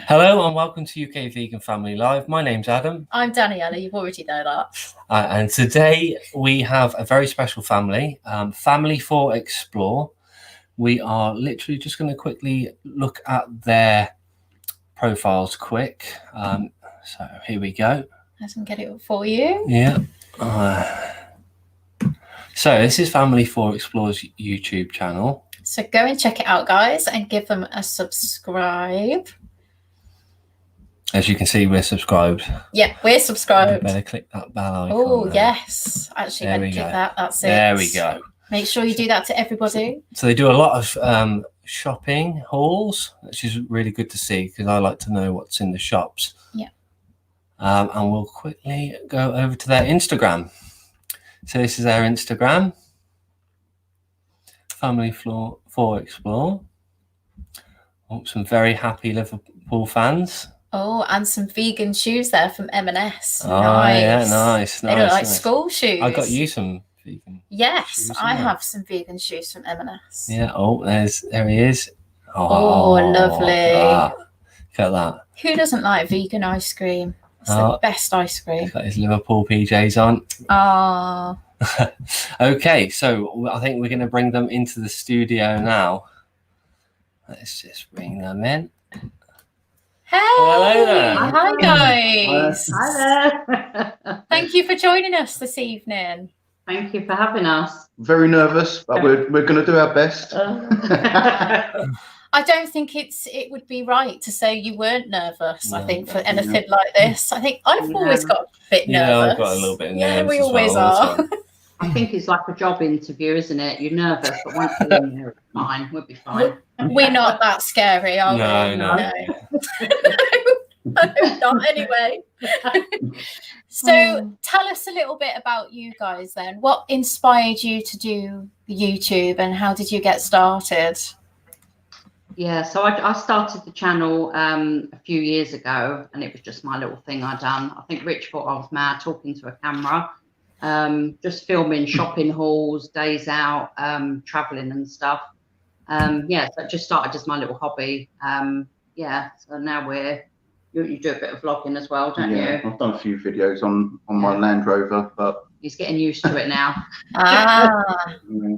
Hello and welcome to UK Vegan Family Live. My name's Adam. I'm Daniela, you've already know that. And today we have a very special family, FAMILYFOUREXPLORE. We are literally just going to quickly look at their profiles quick. So here we go. I can get it for you. Yeah. So this is FAMILYFOUREXPLORE's YouTube channel. So go and check it out, guys, and give them a subscribe. As you can see, we're subscribed. Yeah, we're subscribed. You better click that bell icon. Oh, yes. Actually, there when you click that, that's it. There we go. Make sure you do that to everybody. So they do a lot of shopping hauls, which is really good to see because I like to know what's in the shops. Yeah. And we'll quickly go over to their Instagram. So this is their Instagram, FAMILYFOUREXPLORE. Oh, some very happy Liverpool fans. Oh, and some vegan shoes there from M&S. Oh, nice. Yeah, nice. They look like school shoes. I got you some vegan. Yes, I have some vegan shoes from M&S. Yeah. Oh, there he is. Oh, lovely. Look at that. Who doesn't like vegan ice cream? It's the best ice cream. He's got his Liverpool PJs on. Oh. Okay, so I think we're going to bring them into the studio now. Let's just bring them in. Hey! Hello there. Hi, guys. Hi there. Thank you for joining us this evening. Thank you for having us. Very nervous, but we're going to do our best. I don't think it would be right to say you weren't nervous. No, I think for anything like this, I think I've always got a bit nervous. Yeah, I've got a little bit of nerves. Yeah, we always are. I think it's like a job interview, isn't it? You're nervous, but once you're in there, it's fine. We'll be fine. We're not that scary, are we? No. Not anyway. So tell us a little bit about you guys then. What inspired you to do YouTube and how did you get started? Yeah, so I started the channel a few years ago, and it was just my little thing I done. I think Rich thought I was mad talking to a camera. Just filming shopping hauls, days out, traveling and stuff. Yeah, so it just started as my little hobby. Yeah, so now you do a bit of vlogging as well, don't you? I've done a few videos on my Land Rover, but he's getting used to it now.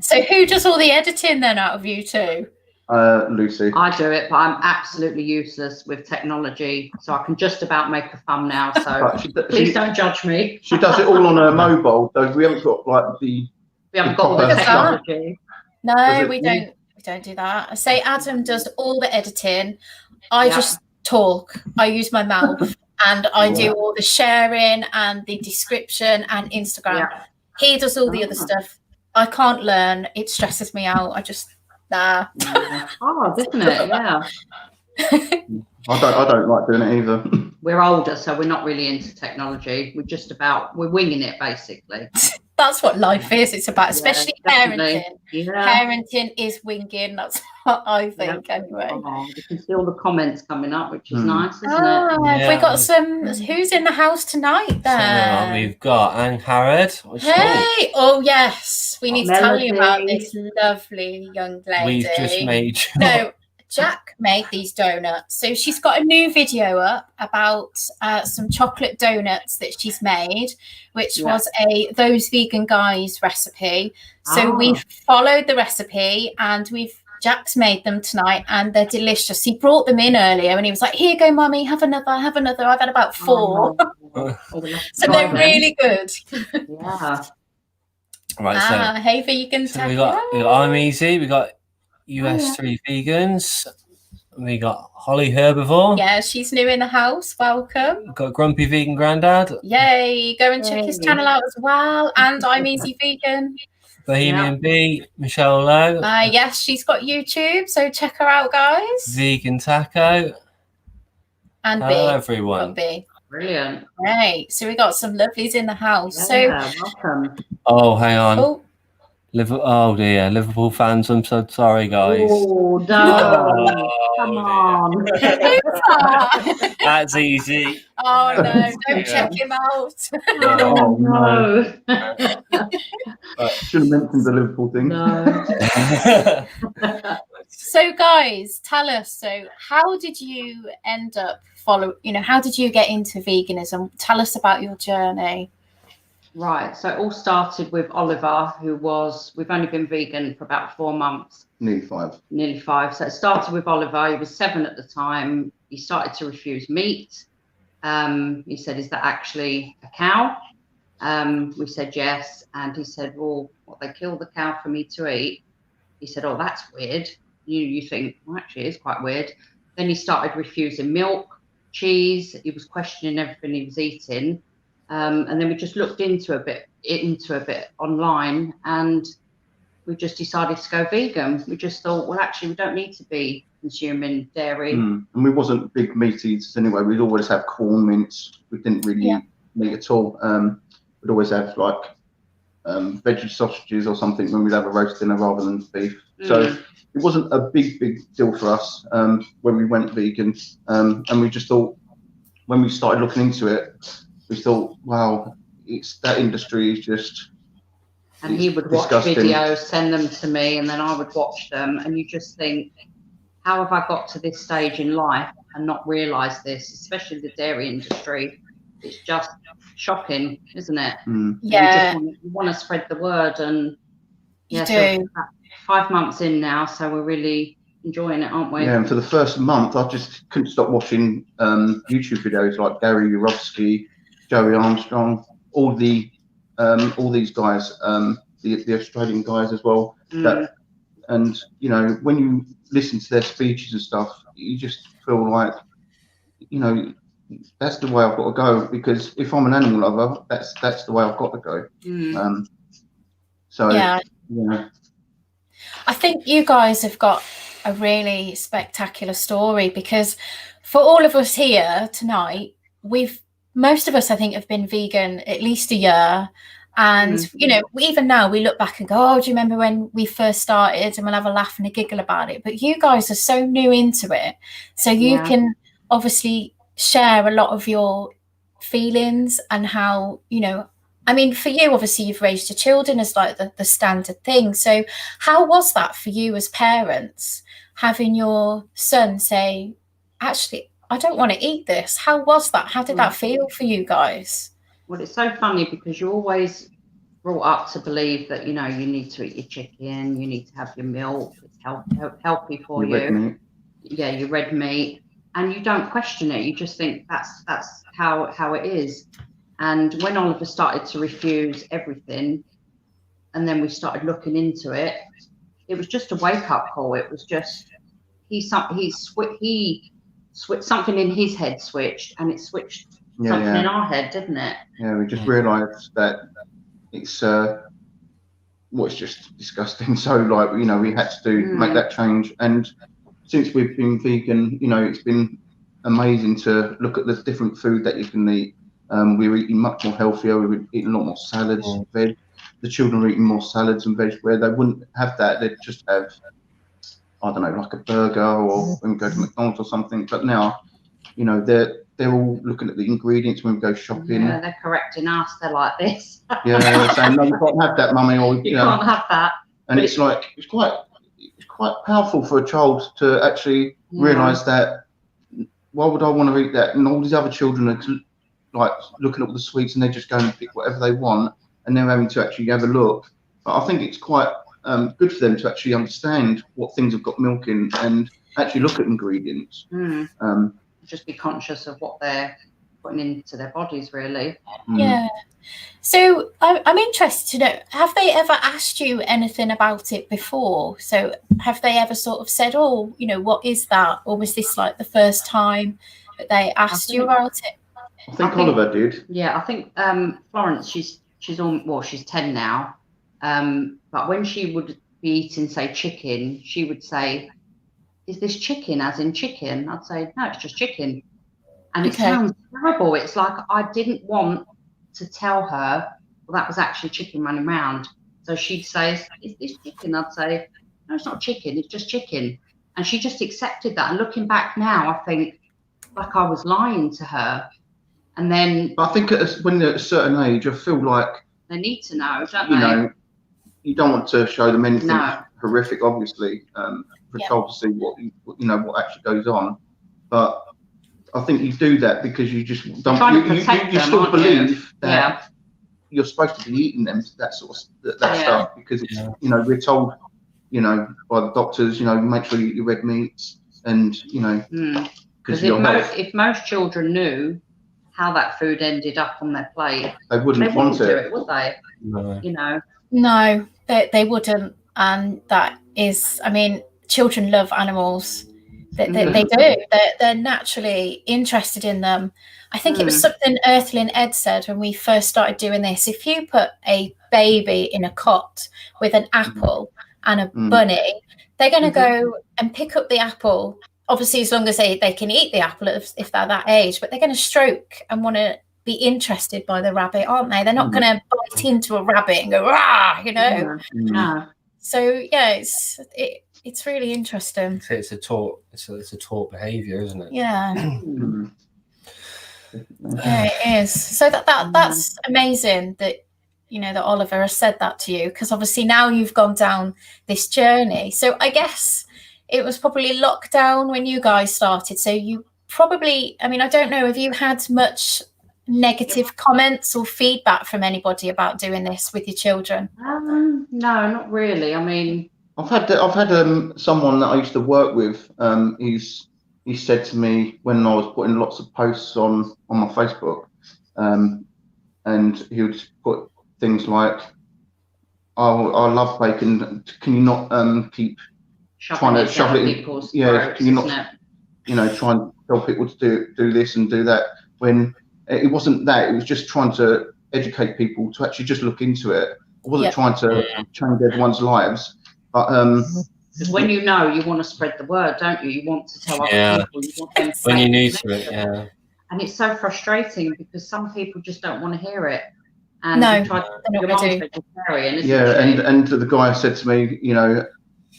So who does all the editing then out of you two? Lucy. I do it, but I'm absolutely useless with technology, so I can just about make a thumbnail. So please don't judge me. She does it all on her mobile, though. We haven't got like we haven't got all the technology. No, we don't. We don't do that. I say Adam does all the editing. I just talk. I use my mouth, and I do all the sharing and the description and Instagram. Yeah. He does all the other stuff. I can't learn. It stresses me out. I just. Nah. Oh, isn't it? Yeah. I don't like doing it either. We're older, so we're not really into technology. We're winging it basically. That's what life is. It's about, especially parenting. Yeah. Parenting is winging. That's what I think anyway. Oh, you can see all the comments coming up, which is nice, isn't it? Yeah. We got some. Who's in the house tonight then? We've got Anne Harrod. Hey! Oh yes, we need to tell you about this lovely young lady. We've just made. So Jack made these donuts. So she's got a new video up about some chocolate donuts that she's made, which was those vegan guys recipe. So we've followed the recipe and Jack's made them tonight and they're delicious. He brought them in earlier and he was like, here you go, mummy, have another. I've had about 4. So they're really good. Yeah. Right, so hey, vegan. So we got I'm Easy, we got US3 Vegans, we got Holly Herbivore. Yeah, she's new in the house. Welcome. We've got Grumpy Vegan Grandad. Yay, go and check his channel out as well. And I'm Easy Vegan. Bohemian Bee, Michelle Lowe. Yes, she's got YouTube, so check her out, guys. Vegan Taco. And hello, everyone. Brilliant. Right, so we got some lovelies in the house. Welcome. Oh, hang on. Oh dear, Liverpool fans, I'm so sorry, guys. Oh, no. Come on. That's easy. Oh, no, don't check him out. Oh, no. Shouldn't have mentioned the Liverpool thing. No. So guys, tell us, so how did you end up how did you get into veganism? Tell us about your journey. Right, so it all started with Oliver, we've only been vegan for about 4 months. Nearly 5. Nearly 5. So it started with Oliver. He was 7 at the time. He started to refuse meat. He said, "Is that actually a cow?" We said yes, and he said, "Well, what, they kill the cow for me to eat?" He said, "Oh, that's weird." You think, well, actually, it is quite weird. Then he started refusing milk, cheese. He was questioning everything he was eating. And then we just looked into a bit online, and we just decided to go vegan. We just thought, well, actually, we don't need to be consuming dairy. And we wasn't big meat eaters anyway. We'd always have corn mince. We didn't really eat meat at all. We'd always have like veggie sausages or something when we'd have a roast dinner rather than beef. So it wasn't a big deal for us when we went vegan. And we just thought, when we started looking into it, we thought, wow, that industry is just. And he would watch videos, send them to me, and then I would watch them. And you just think, how have I got to this stage in life and not realised this, especially the dairy industry? It's just shocking, isn't it? Yeah. You want to spread the word, and you do. So 5 months in now, so we're really enjoying it, aren't we? Yeah, and for the first month, I just couldn't stop watching YouTube videos like Gary Yourofsky, Joey Armstrong, all these guys, the Australian guys as well. And you know, when you listen to their speeches and stuff, you just feel like, you know, that's the way I've got to go, because if I'm an animal lover, that's the way I've got to go. So yeah. I think you guys have got a really spectacular story, because for all of us here tonight, most of us, I think, have been vegan at least a year. And, you know, even now we look back and go, oh, do you remember when we first started? And we'll have a laugh and a giggle about it. But you guys are so new into it. So you can obviously share a lot of your feelings and how, you know, I mean, for you, obviously, you've raised your children as like the standard thing. So how was that for you as parents, having your son say, actually, I don't want to eat this? How was that? How did that feel for you guys? Well, it's so funny because you're always brought up to believe that, you know, you need to eat your chicken, you need to have your milk, it's healthy for you. Red meat. Yeah, your red meat. And you don't question it. You just think that's how it is. And when Oliver started to refuse everything, and then we started looking into it, it was just a wake-up call. It was just something in his head switched, and it switched something in our head, didn't it? Yeah, we just realised that it's it's just disgusting. So, like, you know, we had to make that change. And since we've been vegan, you know, it's been amazing to look at the different food that you can eat. We're eating much more healthier. We're eating a lot more salads, veg. The children are eating more salads and veg, where they wouldn't have that. They'd just have, I don't know, like a burger, or when we go to McDonald's or something. But now, you know, they're all looking at the ingredients when we go shopping. Yeah, they're correcting us. They're like this. Yeah, they're saying, no, you can't have that, mummy, or you can't have that. And it's like it's quite powerful for a child to actually realise that. Why would I want to eat that? And all these other children are like looking at all the sweets, and they just go and pick whatever they want, and they're having to actually have a look. But I think it's quite good for them to actually understand what things have got milk in, and actually look at ingredients. Just be conscious of what they're putting into their bodies, really. Yeah. So I'm interested to know, have they ever asked you anything about it before? So have they ever sort of said, oh, you know, what is that? Or was this like the first time that they asked you about it? I think Oliver did. Yeah, I think Florence, she's 10 now. But when she would be eating, say, chicken, she would say, is this chicken as in chicken? I'd say, no, it's just chicken. And it sounds terrible. It's like I didn't want to tell her, well, that was actually chicken running around. So she'd say, is this chicken? I'd say, no, it's not chicken, it's just chicken. And she just accepted that. And looking back now, I think like I was lying to her. And then I think when they're at a certain age, I feel like they need to know, don't they? You know, you don't want to show them anything horrific, obviously, patrol to see what what actually goes on. But I think you do that because you just don't. You still believe that you're supposed to be eating them, that sort of stuff, because it's, we're told, by the doctors, make sure you eat your red meats, and because if most children knew how that food ended up on their plate, they wouldn't want do it, would they? No. No, they wouldn't, and that is, I mean, children love animals. They do. They're naturally interested in them. I think it was something Earthling Ed said when we first started doing this. If you put a baby in a cot with an apple and a bunny, they're going to go and pick up the apple. Obviously, as long as they can eat the apple if they're that age, but they're going to stroke and want to be interested by the rabbit, aren't they? They're not going to bite into a rabbit and go, rah, No. So yeah, it's really interesting. It's a taught behaviour, isn't it? Yeah. Yeah, it is. So that's amazing that that Oliver has said that to you, because obviously now you've gone down this journey. So I guess it was probably lockdown when you guys started. So you probably, I mean, I don't know, have you had much negative comments or feedback from anybody about doing this with your children? No, not really. I mean, I've had someone that I used to work with. He said to me when I was putting lots of posts on my Facebook, and he would put things like, "Oh, I love bacon. Can you not keep trying to shove it in people's throats, can you not, try and tell people to do this and do that?" When it wasn't that, it was just trying to educate people to actually just look into it. I wasn't trying to change everyone's lives, but because when you want to spread the word, don't you? You want to tell other people. You want them to when you're new to it, And it's so frustrating because some people just don't want to hear it. And no, try they're not going to. And the guy said to me,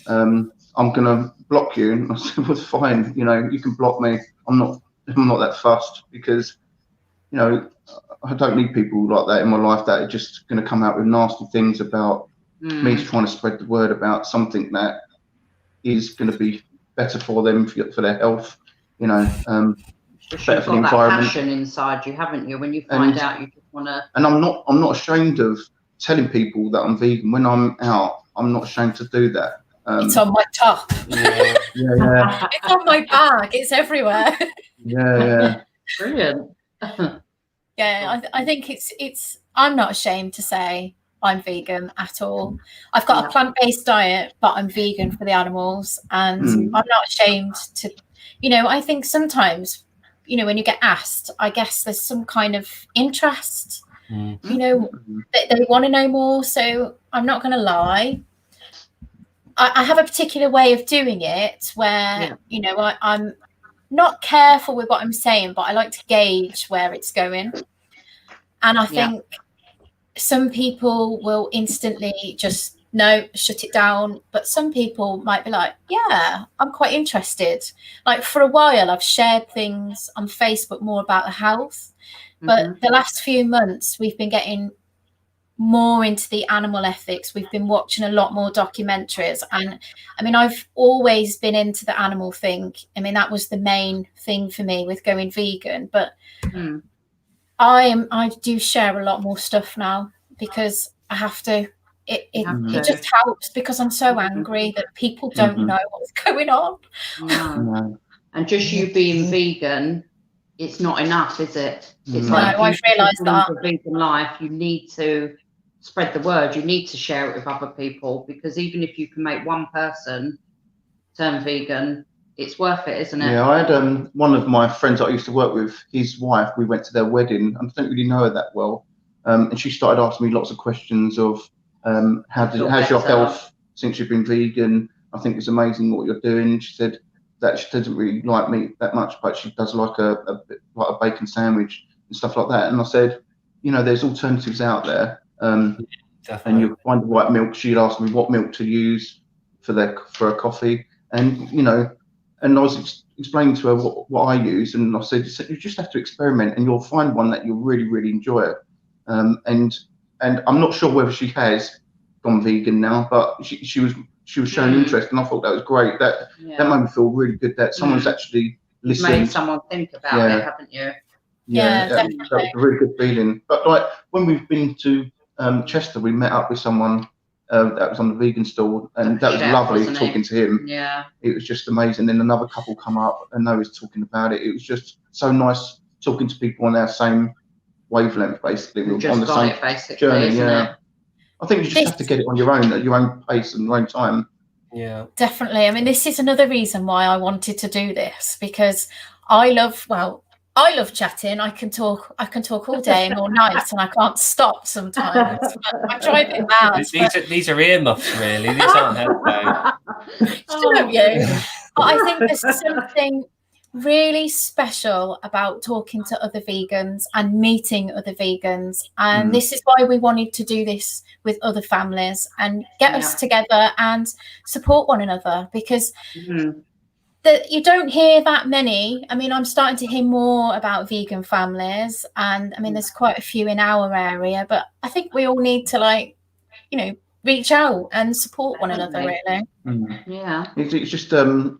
I'm going to block you. And I said, well, fine. You can block me. I'm not that fussed, because, I don't need people like that in my life that are just going to come out with nasty things about me trying to spread the word about something that is going to be better for them, for their health, better for the environment. That passion inside you, haven't you? When you find out, you just want to. And I'm not ashamed of telling people that I'm vegan. When I'm out, I'm not ashamed to do that. It's on my top. Yeah. It's on my bag. It's everywhere. Yeah. Brilliant. Yeah, I think it's. I'm not ashamed to say I'm vegan at all. I've got a plant-based diet, but I'm vegan for the animals, and I'm not ashamed to. I think sometimes, when you get asked, I guess there's some kind of interest. They want to know more. So I'm not going to lie. I have a particular way of doing it where, I'm not careful with what I'm saying, but I like to gauge where it's going. And I think some people will instantly just, shut it down. But some people might be like, yeah, I'm quite interested. Like for a while, I've shared things on Facebook more about health. But the last few months, we've been getting more into the animal ethics. We've been watching a lot more documentaries, and I mean, I've always been into the animal thing. I mean, that was the main thing for me with going vegan, but I do share a lot more stuff now because I have to. It just helps because I'm so angry that people don't know what's going on. No. And just you being vegan, it's not enough, is it? It's like I've realised that for vegan life, you need to spread the word. You need to share it with other people, because even if you can make one person turn vegan, it's worth it, isn't it? Yeah, I had one of my friends that I used to work with, his wife, we went to their wedding. I don't really know her that well, and she started asking me lots of questions of how's your health since you've been vegan? I think it's amazing what you're doing. She said that she doesn't really like meat that much, but she does like a bacon sandwich and stuff like that. And I said, there's alternatives out there, and you'll find the right milk. She'd asked me what milk to use for a coffee, and and I was explaining to her what I use, and I said, you just have to experiment, and you'll find one that you'll really, really enjoy. And I'm not sure whether she has gone vegan now, but she was she was showing interest, and I thought that was great. That made me feel really good that someone's actually listened. Made someone think about it, haven't you? Yeah, that was a really good feeling. But like when we've been to Chester, we met up with someone that was on the vegan stall, and that was lovely talking to him. Yeah, it was just amazing. Then another couple come up and they was talking about it. It was just so nice talking to people on our same wavelength, basically. We were on the same journey. Yeah, I think you just have to get it on your own, at your own pace and your own time. Yeah, definitely. I mean, this is another reason why I wanted to do this, because I love chatting. I can talk all day and all night, and I can't stop sometimes. I drive it mad. These are earmuffs, really. These aren't headphones. Don't you? But I think there's something really special about talking to other vegans and meeting other vegans, and this is why we wanted to do this with other families and get us together and support one another, because that you don't hear that many. I mean, I'm starting to hear more about vegan families, and I mean, there's quite a few in our area, but I think we all need to, like, you know, reach out and support one another, really. Yeah. It just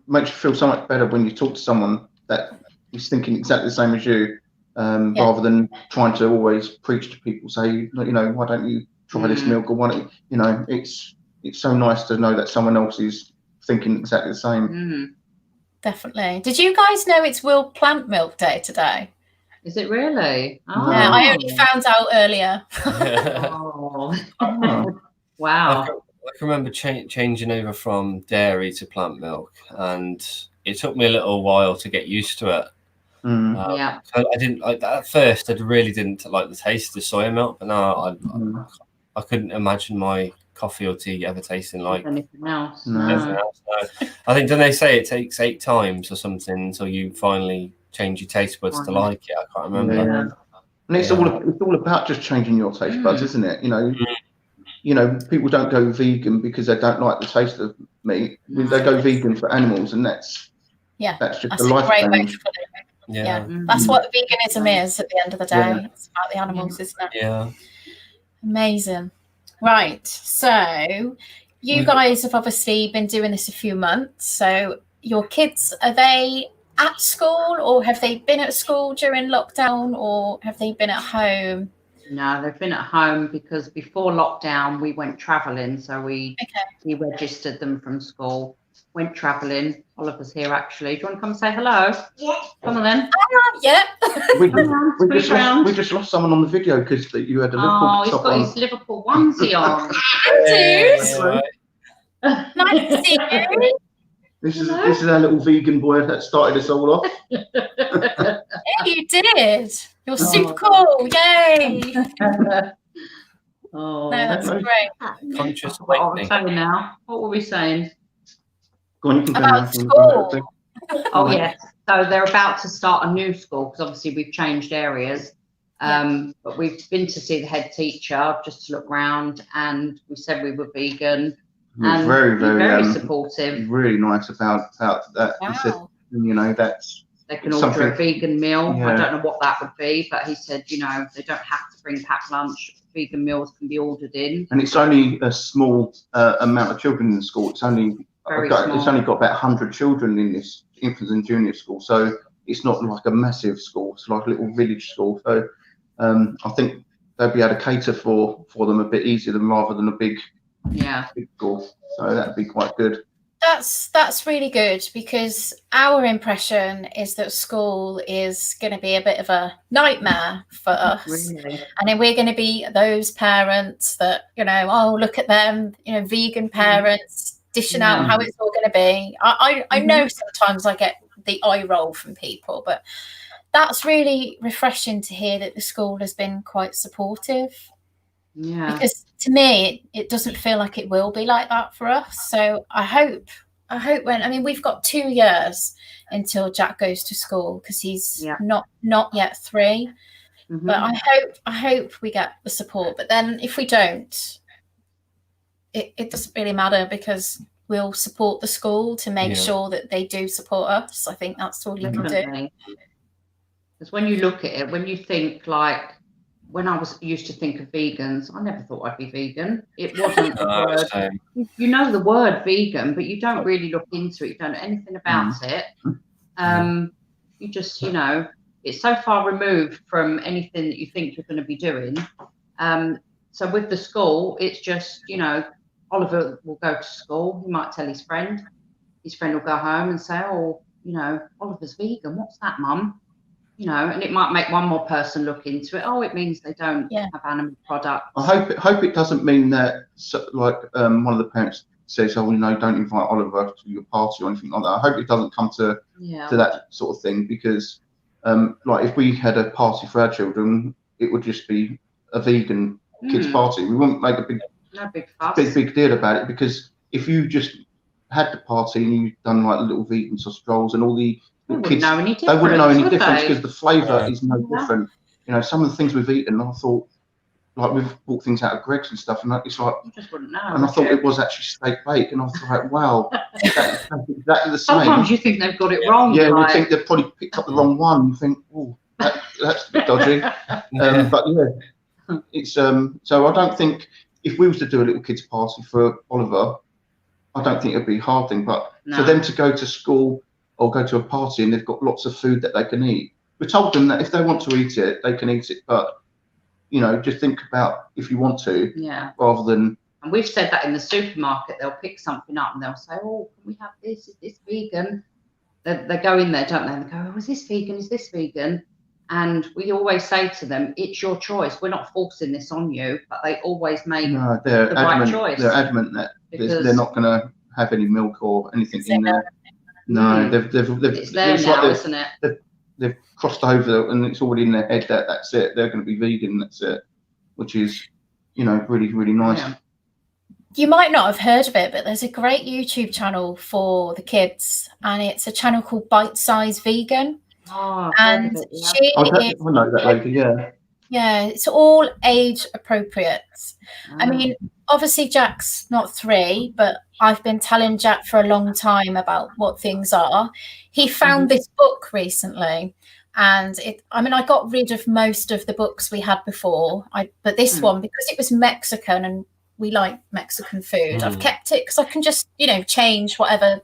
makes you feel so much better when you talk to someone that is thinking exactly the same as you, rather than trying to always preach to people, say, you know, why don't you try this milk, or what, you know, it's so nice to know that someone else is thinking exactly the same. Definitely. Did you guys know it's World Plant Milk Day today? Is it really? Oh. Yeah, I only found out earlier. Wow. I can remember changing over from dairy to plant milk, and it took me a little while to get used to it. Yeah. I didn't like that at first. I really didn't like the taste of the soya milk, but now I couldn't imagine my coffee or tea ever tasting like anything else. No. I think, don't they say it takes 8 times or something until you finally change your taste buds to like it? I can't remember. Yeah. And it's all about just changing your taste buds, isn't it? You know, people don't go vegan because they don't like the taste of meat. They go vegan for animals, and that's just a life change. That's what veganism is at the end of the day. It's about the animals, isn't it? Yeah. Amazing. Right. So you guys have obviously been doing this a few months. So your kids, are they at school, or have they been at school during lockdown, or have they been at home? No, they've been at home because before lockdown we went travelling, so we registered them from school, went travelling. Oliver's here actually. Do you want to come and say hello? Yeah. Come on then. We just lost someone on the video because you had a Liverpool he's got his Liverpool onesie on. Nice to see you. This is our little vegan boy that started us all off. Yeah, you did. You're super cool. Yay. No, that's great. Conscious awakening. I'll tell you now. What were we saying? Go on, you can about school. Oh, yes. So they're about to start a new school because obviously we've changed areas. But we've been to see the head teacher just to look around, and we said we were vegan. And very supportive. Really nice about that. Wow. He said, you know, that's they can order a vegan meal. I don't know what that would be, but he said, you know, they don't have to bring packed lunch. Vegan meals can be ordered in. And it's only a small amount of children in the school. It's only it's only got about 100 children in this infants and junior school, so it's not like a massive school. It's like a little village school. So I think they'll be able to cater for them a bit easier rather than a big school. So that'd be quite good. That's really good, because our impression is that school is going to be a bit of a nightmare for us. Really? And then we're going to be those parents that, you know, oh, look at them, you know, vegan parents dishing out how it's all going to be. I know sometimes I get the eye roll from people, but that's really refreshing to hear that the school has been quite supportive. Yeah. Because to me, it doesn't feel like it will be like that for us. So I hope we've got 2 years until Jack goes to school, because he's not yet 3. But I hope we get the support. But then if we don't, it doesn't really matter, because we'll support the school to make sure that they do support us. I think that's all you can do. Because when you look at it, when you think like, when I used to think of vegans, I never thought I'd be vegan. It wasn't a word. Same. You know the word vegan, but you don't really look into it. You don't know anything about it. You just, you know, it's so far removed from anything that you think you're going to be doing. So with the school, it's just, you know, Oliver will go to school. He might tell his friend. His friend will go home and say, oh, you know, Oliver's vegan. What's that, Mum? You know, and it might make one more person look into it. Oh, it means they don't have animal products. I hope it doesn't mean that, like, one of the parents says, oh, you know, don't invite Oliver to your party or anything like that. I hope it doesn't come to that sort of thing, because, like, if we had a party for our children, it would just be a vegan kids party. We wouldn't make a big deal about it, because if you just had the party and you've done like little vegan sauce rolls and all the kids, they wouldn't know any difference, because the flavour is no different. You know, some of the things we've eaten, I thought, like, we've bought things out of Greggs and stuff, and it's like, you just wouldn't know. And I thought it was actually steak bake, and I was like, wow, that's exactly the same. Sometimes you think they've got it wrong. Yeah, you think they've probably picked up the wrong one. You think, oh, that's a bit dodgy. But yeah, it's so I don't think if we was to do a little kids party for Oliver, I don't think it'd be a hard thing. But for them to go to school or go to a party and they've got lots of food that they can eat, we told them that if they want to eat it, they can eat it. But, you know, just think about if you want to, rather than. And we've said that in the supermarket, they'll pick something up and they'll say, oh, can we have this? Is this vegan? They go in there, don't they? And they go, oh, is this vegan? Is this vegan? And we always say to them, it's your choice. We're not forcing this on you, but they always make the right choice. They're adamant that they're not going to have any milk or anything in there. No, they've it's there now, like isn't it? They've crossed over, and it's already in their head that that's it. They're going to be vegan. That's it, which is, you know, really, really nice. Yeah. You might not have heard of it, but there's a great YouTube channel for the kids, and it's a channel called Bite Size Vegan. Oh, and she I know that lady, yeah, it's all age appropriate. I mean, obviously Jack's not 3, but I've been telling Jack for a long time about what things are. He found this book recently, and I got rid of most of the books we had before, but this one, because it was Mexican and we like Mexican food, I've kept it because I can just, you know, change whatever,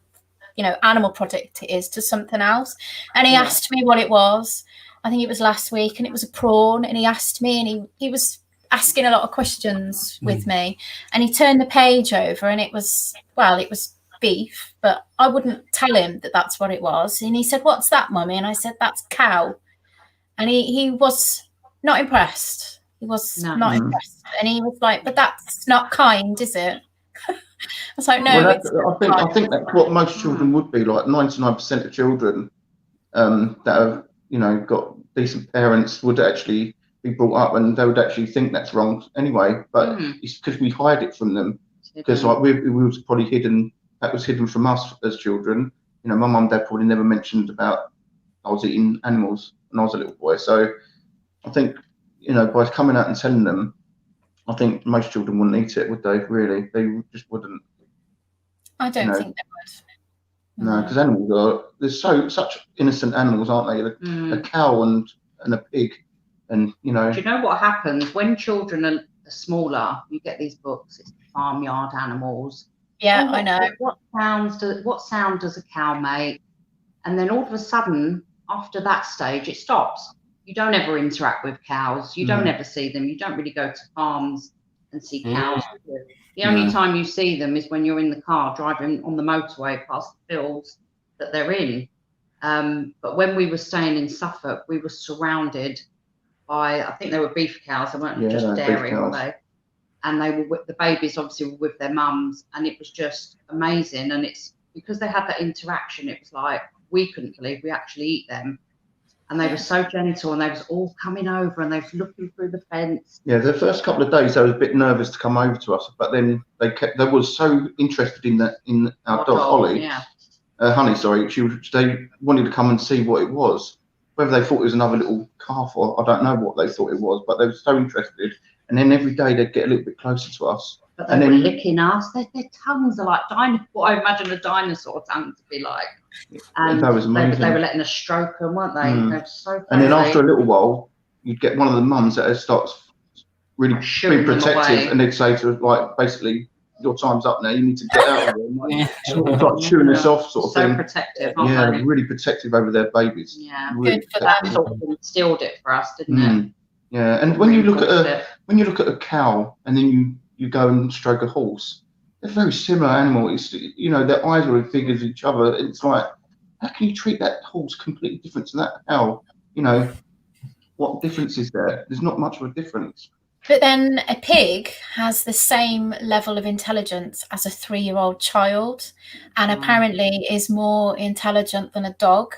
you know, animal product it is to something else. And he asked me what it was. I think it was last week, and it was a prawn. And he asked me, and he was asking a lot of questions with me. And he turned the page over, and it was beef, but I wouldn't tell him that that's what it was. And he said, "What's that, Mummy?" And I said, "That's cow." And he was not impressed. He was not impressed. And he was like, "But that's not kind, is it?" I was like, no. Well, I think that's what most children would be like. 99% of children that have, you know, got decent parents would actually be brought up, and they would actually think that's wrong anyway. But it's because we hide it from them. Because like we was probably hidden. That was hidden from us as children. You know, my mum and dad probably never mentioned about I was eating animals when I was a little boy. So I think, you know, by coming out and telling them, I think most children wouldn't eat it, would they? Really, they just wouldn't. I don't think they would. No, because animals there's such innocent animals, aren't they? A cow and a pig, and you know. Do you know what happens when children are smaller? You get these books. It's farmyard animals. Yeah, I know. What sound does a cow make? And then all of a sudden, after that stage, it stops. You don't ever interact with cows. You don't ever see them. You don't really go to farms and see cows. The only time you see them is when you're in the car driving on the motorway past the fields that they're in. But when we were staying in Suffolk, we were surrounded by, I think they were beef cows. They weren't just dairy, were they? And they were the babies obviously were with their mums, and it was just amazing. And it's because they had that interaction. It was like we couldn't believe we actually eat them. And they were so gentle, and they was all coming over, and they was looking through the fence. Yeah, the first couple of days they was a bit nervous to come over to us, but then they were so interested in our dog Holly, Honey. Sorry, they wanted to come and see what it was. Whether they thought it was another little calf or I don't know what they thought it was, but they were so interested. And then every day they'd get a little bit closer to us. But they were licking us. Their tongues are like what I imagine a dinosaur tongue to be like. And that was amazing. They were letting us stroke them, weren't they? They were so crazy. And then after a little while, you'd get one of the mums that starts really being protective, and they'd say to her, like, basically, your time's up now, you need to get out of there. Like, sort of like chewing us off, sort of thing. So protective, aren't they? Really protective over their babies. Yeah, really good for that sort of instilled it for us, didn't it? Yeah, and when you look at a cow, and then you go and stroke a horse, they're very similar animals. It's, you know, their eyes are as big as each other. It's like, how can you treat that horse completely different to that cow? You know, what difference is there? There's not much of a difference. But then a pig has the same level of intelligence as a 3-year-old child, and apparently is more intelligent than a dog.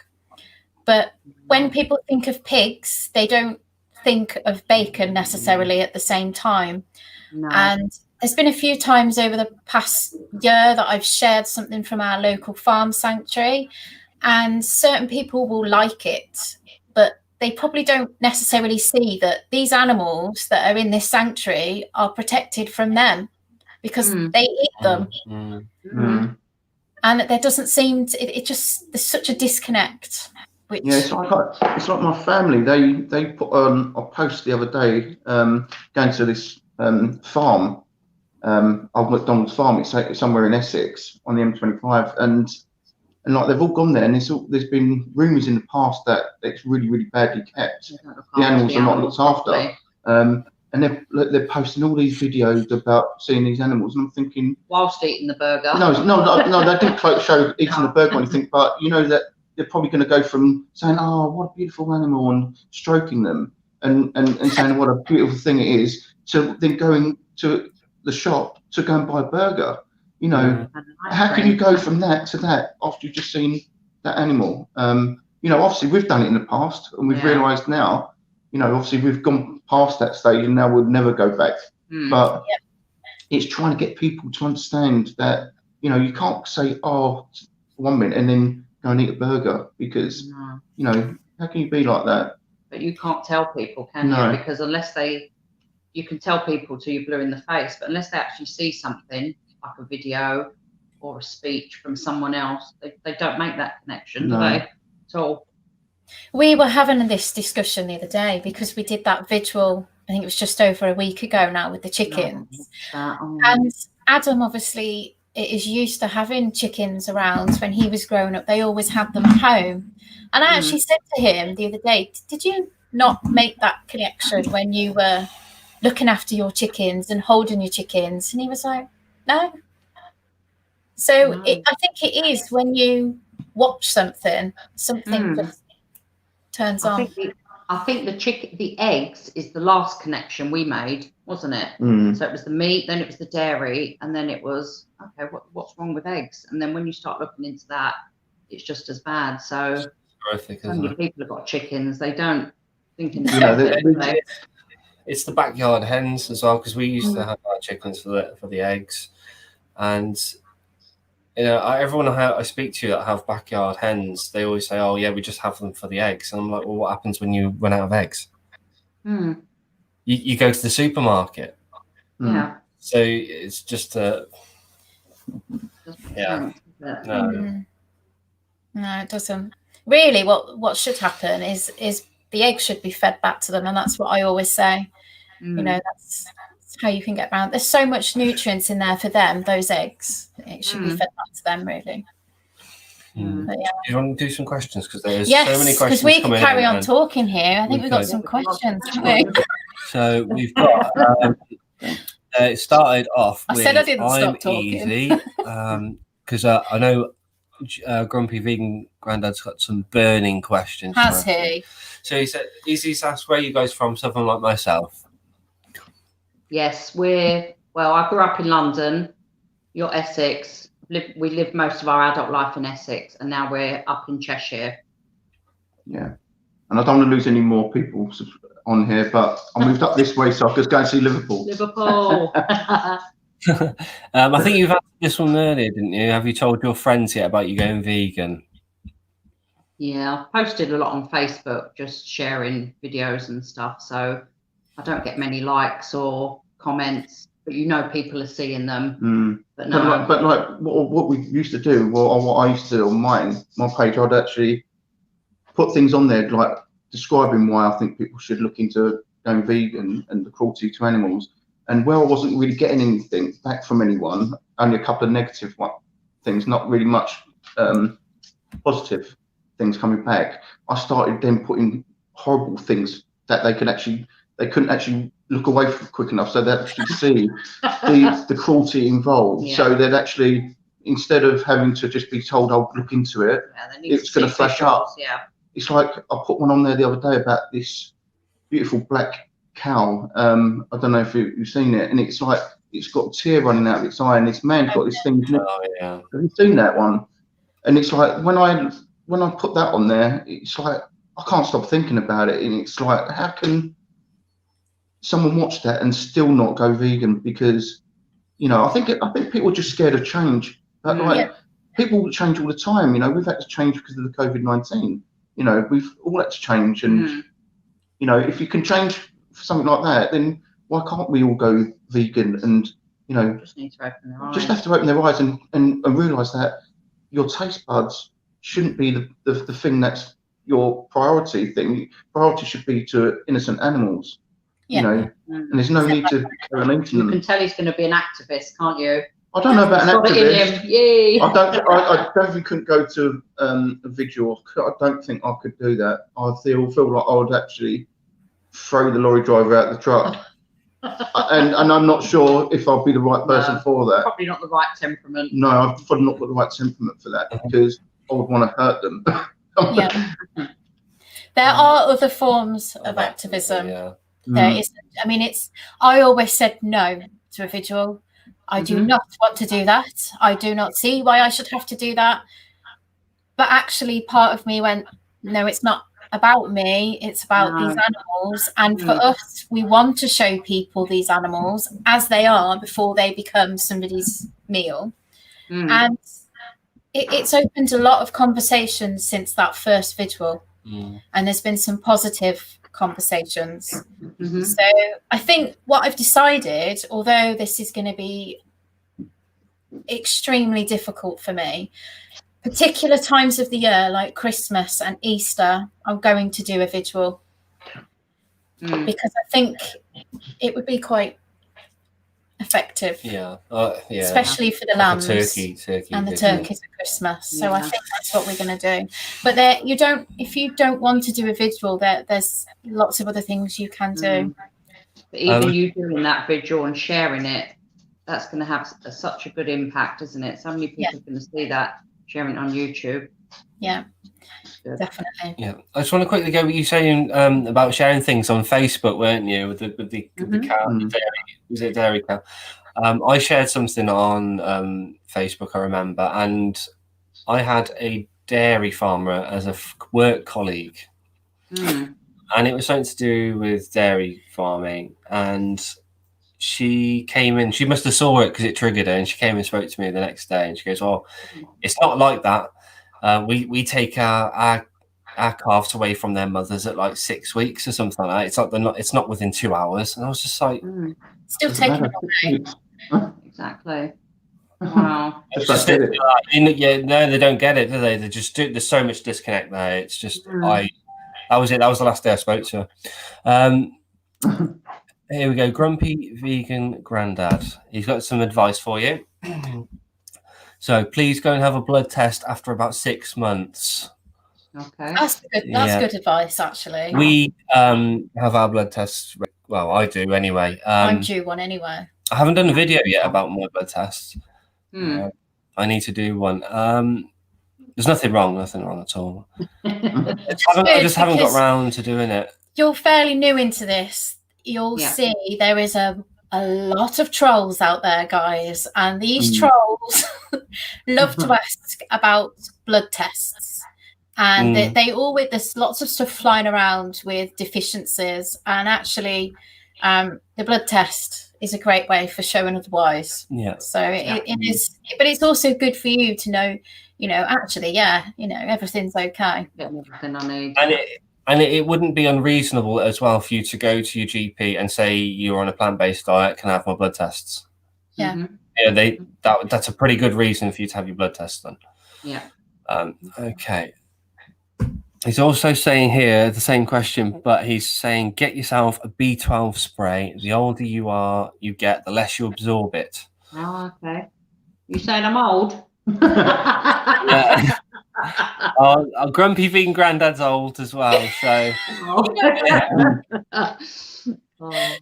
But when people think of pigs, they don't think of bacon necessarily at the same time. No. And there's been a few times over the past year that I've shared something from our local farm sanctuary, and certain people will like it, but they probably don't necessarily see that these animals that are in this sanctuary are protected from them because they eat them. And there doesn't seem to, it just, there's such a disconnect. Which... Yeah, it's like my family. They put on a post the other day, going to this farm, Old McDonald's farm. It's somewhere in Essex on the M25, and like they've all gone there, and there's been rumours in the past that it's really, really badly kept. The animals are not looked after, and they're posting all these videos about seeing these animals, and I'm thinking, whilst eating the burger. No, they didn't show eating the burger or anything, but you know that they're probably going to go from saying, "Oh, what a beautiful animal," and stroking them, and saying what a beautiful thing it is, to then going to the shop to go and buy a burger. You know, how can you go from that to that after you've just seen that animal? You know, obviously we've done it in the past, and we've realised now, you know, obviously we've gone past that stage, and now we'll never go back. But it's trying to get people to understand that, you know, you can't say, "Oh, 1 minute," and then go and eat a burger, because, you know, how can you be like that? But you can't tell people, can you? Because unless you can tell people till you're blue in the face, but unless they actually see something, like a video or a speech from someone else, they don't make that connection, do they? At all. We were having this discussion the other day because we did that vigil, I think it was just over a week ago now, with the chickens. And Adam obviously is used to having chickens around. When he was growing up, they always had them at home. And I actually said to him the other day, did you not make that connection when you were looking after your chickens and holding your chickens? And he was like, no. So I think it is when you watch something just turns on. I think the eggs is the last connection we made, wasn't it? So it was the meat, then it was the dairy, and then it was, okay, what's wrong with eggs? And then when you start looking into that, it's just as bad. So many people have got chickens, they don't think in the it's the backyard hens as well, because we used to have our chickens for the eggs. And you know, everyone I speak to that have backyard hens, they always say, "Oh yeah, we just have them for the eggs." And I'm like, "Well, what happens when you run out of eggs?" You go to the supermarket. So it's just no, it doesn't. Really, what should happen is the eggs should be fed back to them, and that's what I always say. You know, that's how you can get around. There's so much nutrients in there for them, those eggs. It should be fed back to them, really. But, do you want to do some questions? Because there's so many questions. Because we can carry on talking here. I think we've got some questions, haven't we? So we've got it started off with, I said I didn't stop talking. Easy, because I know Grumpy Vegan Grandad's got some burning questions. Has he? So he said, Easy's asked, where are you guys from? Someone like myself. Yes, I grew up in London. You're Essex. We lived most of our adult life in Essex, and now we're up in Cheshire. Yeah, and I don't want to lose any more people on here, but I moved up this way, so I could go and see Liverpool. I think you've answered this one earlier, didn't you? Have you told your friends yet about you going vegan? Yeah, I posted a lot on Facebook, just sharing videos and stuff. So I don't get many likes or comments, but you know people are seeing them. But no. But like what we used to do, or what I used to do on my page, I'd actually put things on there like describing why I think people should look into going vegan and the cruelty to animals. And where I wasn't really getting anything back from anyone, only a couple of negative things, not really much positive things coming back, I started then putting horrible things that they couldn't actually look away from quick enough, so they actually see the cruelty involved. Yeah. So they'd actually, instead of having to just be told, "I'll look into it," it's going to flash up. Yeah. It's like I put one on there the other day about this beautiful black cow. I don't know if you've seen it, and it's like it's got a tear running out of its eye, and this man's got this thing. Oh yeah. Have you seen that one? And it's like when I put that on there, it's like I can't stop thinking about it, and it's like, how can someone watch that and still not go vegan? Because, you know, I think people are just scared of change. But like, people change all the time. You know, we've had to change because of the COVID-19. You know, we've all had to change, and you know, if you can change for something like that, then why can't we all go vegan? And you know, Just need to open their eyes. just have to open their eyes and realise that your taste buds shouldn't be the thing that's your priority thing. Priority should be to innocent animals. Yeah. You know, and there's no need to carry on eating You them. can tell he's going to be an activist, can't you? I don't know about an Got it in activist. him. Yay. I definitely couldn't go to a vigil. I don't think I could do that. I feel like I would actually throw the lorry driver out the truck. and I'm not sure if I'll be the right person for that. Probably not the right temperament. No, I've probably not got the right temperament for that, because I would want to hurt them. Yeah. There are other forms of activism. Yeah. There is. I mean, I always said no to a vigil. I do not want to do that. I do not see why I should have to do that. But actually, part of me went, no, it's not about me. It's about these animals. And for us, we want to show people these animals as they are before they become somebody's meal. And it's opened a lot of conversations since that first vigil. And there's been some positive conversations. So I think what I've decided, although this is going to be extremely difficult for me, particular times of the year like Christmas and Easter, I'm going to do a vigil because I think it would be quite effective. Especially for the lambs turkey and the turkeys at Christmas. So I think that's what we're going to do. But if you don't want to do a vigil, there's lots of other things you can do. But even you doing that vigil and sharing it, that's going to have such a good impact, isn't it? So many people are going to see that, sharing it on YouTube. Yeah. Definitely. Yeah, I just want to quickly go. What you saying about sharing things on Facebook, weren't you? With the cow, was it dairy cow? I shared something on Facebook, I remember, and I had a dairy farmer as a work colleague, and it was something to do with dairy farming. And she came in. She must have saw it because it triggered her, and she came and spoke to me the next day. And she goes, "Oh, it's not like that. We take our calves away from their mothers at like 6 weeks or something like that. It's not within 2 hours." And I was just like, still taking them away. Exactly. Wow. No, they don't get it, do they? They just do. There's so much disconnect there. It's just that was it. That was the last day I spoke to her. Here we go. Grumpy Vegan Grandad. He's got some advice for you. So please go and have a blood test after about 6 months. Okay. That's good advice, actually. We have our blood tests. Well, I do anyway. I'm due one anyway. I haven't done a video yet about my blood tests. I need to do one. There's nothing wrong at all. I just haven't got round to doing it. You're fairly new into this. You'll see there is a lot of trolls out there, guys, and these trolls love to ask about blood tests, and there's lots of stuff flying around with deficiencies, and actually the blood test is a great way for showing otherwise. So it is, but it's also good for you to know, actually everything's okay. Everything I need. And it wouldn't be unreasonable as well for you to go to your GP and say you're on a plant-based diet, can I have my blood tests? That's a pretty good reason for you to have your blood tests done. Yeah. Okay. He's also saying here the same question, but he's saying get yourself a B12 spray. The older you get, the less you absorb it. Oh, okay. You saying I'm old? Yeah. Our grumpy vegan granddad's old as well, so right.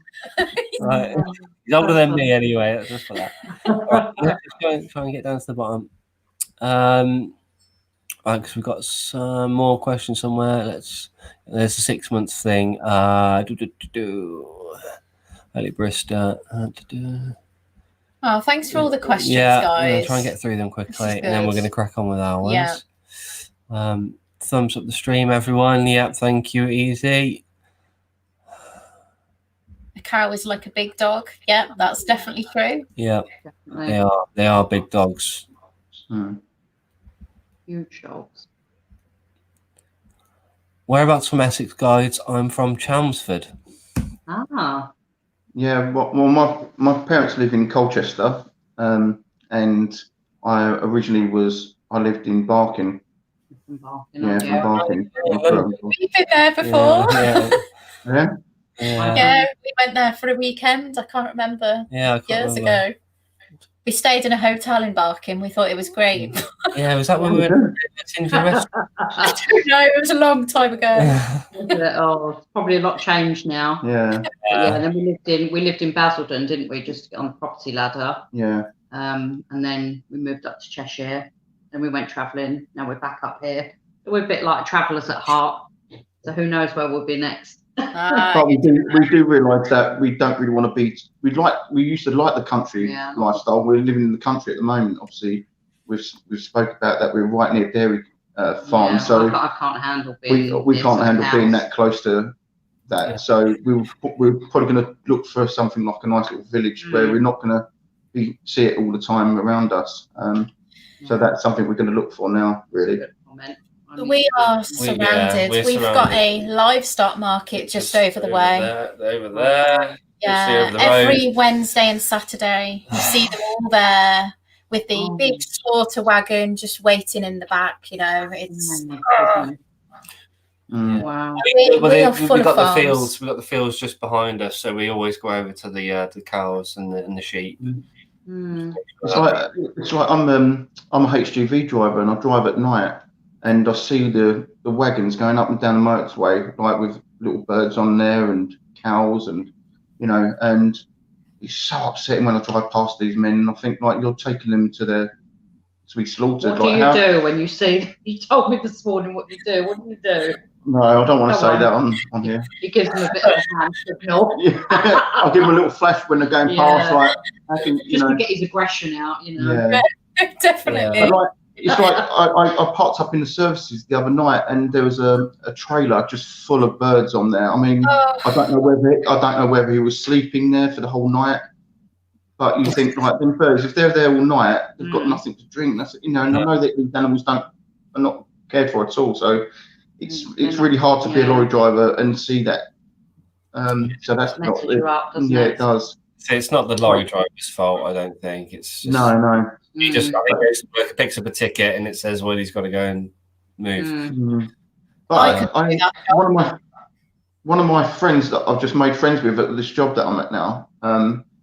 He's older than me anyway. Just for that. Right, let's just try and get down to the bottom. Because we've got some more questions somewhere. There's a 6 months thing. Early Brista. Oh, thanks for all the questions, guys. I'm going to try and get through them quickly, and then we're going to crack on with ours. Yeah. Thumbs up the stream, everyone. Yep, thank you, Easy. A cow is like a big dog. Yeah, that's definitely true. Yeah, they are big dogs. Huge dogs. Whereabouts from Essex, guys? I'm from Chelmsford. Ah. Yeah, well, my parents live in Colchester, and I originally lived in Barking. From Barking. Yeah, from Barking. We've been there before. Yeah. Yeah, we went there for a weekend. I can't remember. Years ago. We stayed in a hotel in Barking. We thought it was great. Yeah, was that when we went to the restaurant? I don't know. It was a long time ago. It's probably a lot changed now. Yeah. And then we lived in Basildon, didn't we? Just to get on the property ladder. Yeah. And then we moved up to Cheshire. Then we went travelling. Now we're back up here. We're a bit like travellers at heart. So who knows where we'll be next? But we do realise that we don't really want to be. We used to like the country lifestyle. We're living in the country at the moment. Obviously, we've spoke about that. We're right near dairy farm, so I can't handle being. We can't handle being that close to that. Yeah. So we're probably going to look for something like a nice little village where we're not going to see it all the time around us. So that's something we're going to look for now, really. Good comment. We are surrounded. We've got a livestock market just over the way. Over there. Yeah, every Wednesday and Saturday, you see them all there with the big slaughter wagon just waiting in the back. You know, it's wow. We've got the fields. We've got the fields just behind us, so we always go over to the cows and the sheep. It's like I'm a HGV driver and I drive at night. And I see the wagons going up and down the motorway, like with little birds on there and cows, and and it's so upsetting when I drive past these men. And I think like you're taking them to be slaughtered. What do you do when you see? You told me this morning what you do. What do you do? No, I don't want to say that on here. You give them a bit of a hand signal. I'll give them a little flash when they're going past, like just to get his aggression out, Yeah, definitely. Yeah. It's like I parked up in the services the other night, and there was a trailer just full of birds on there. I mean, I don't know whether he was sleeping there for the whole night. But you think like them birds, if they're there all night, they've got nothing to drink. That's and I know that these animals are not cared for at all. So it's really hard to be a lorry driver and see that. So that's not it. It does. So it's not the lorry driver's fault, I don't think. It's just, no. He just goes to work, picks up a ticket, and it says, "Well, he's got to go and move." But one of my friends that I've just made friends with at this job that I'm at now,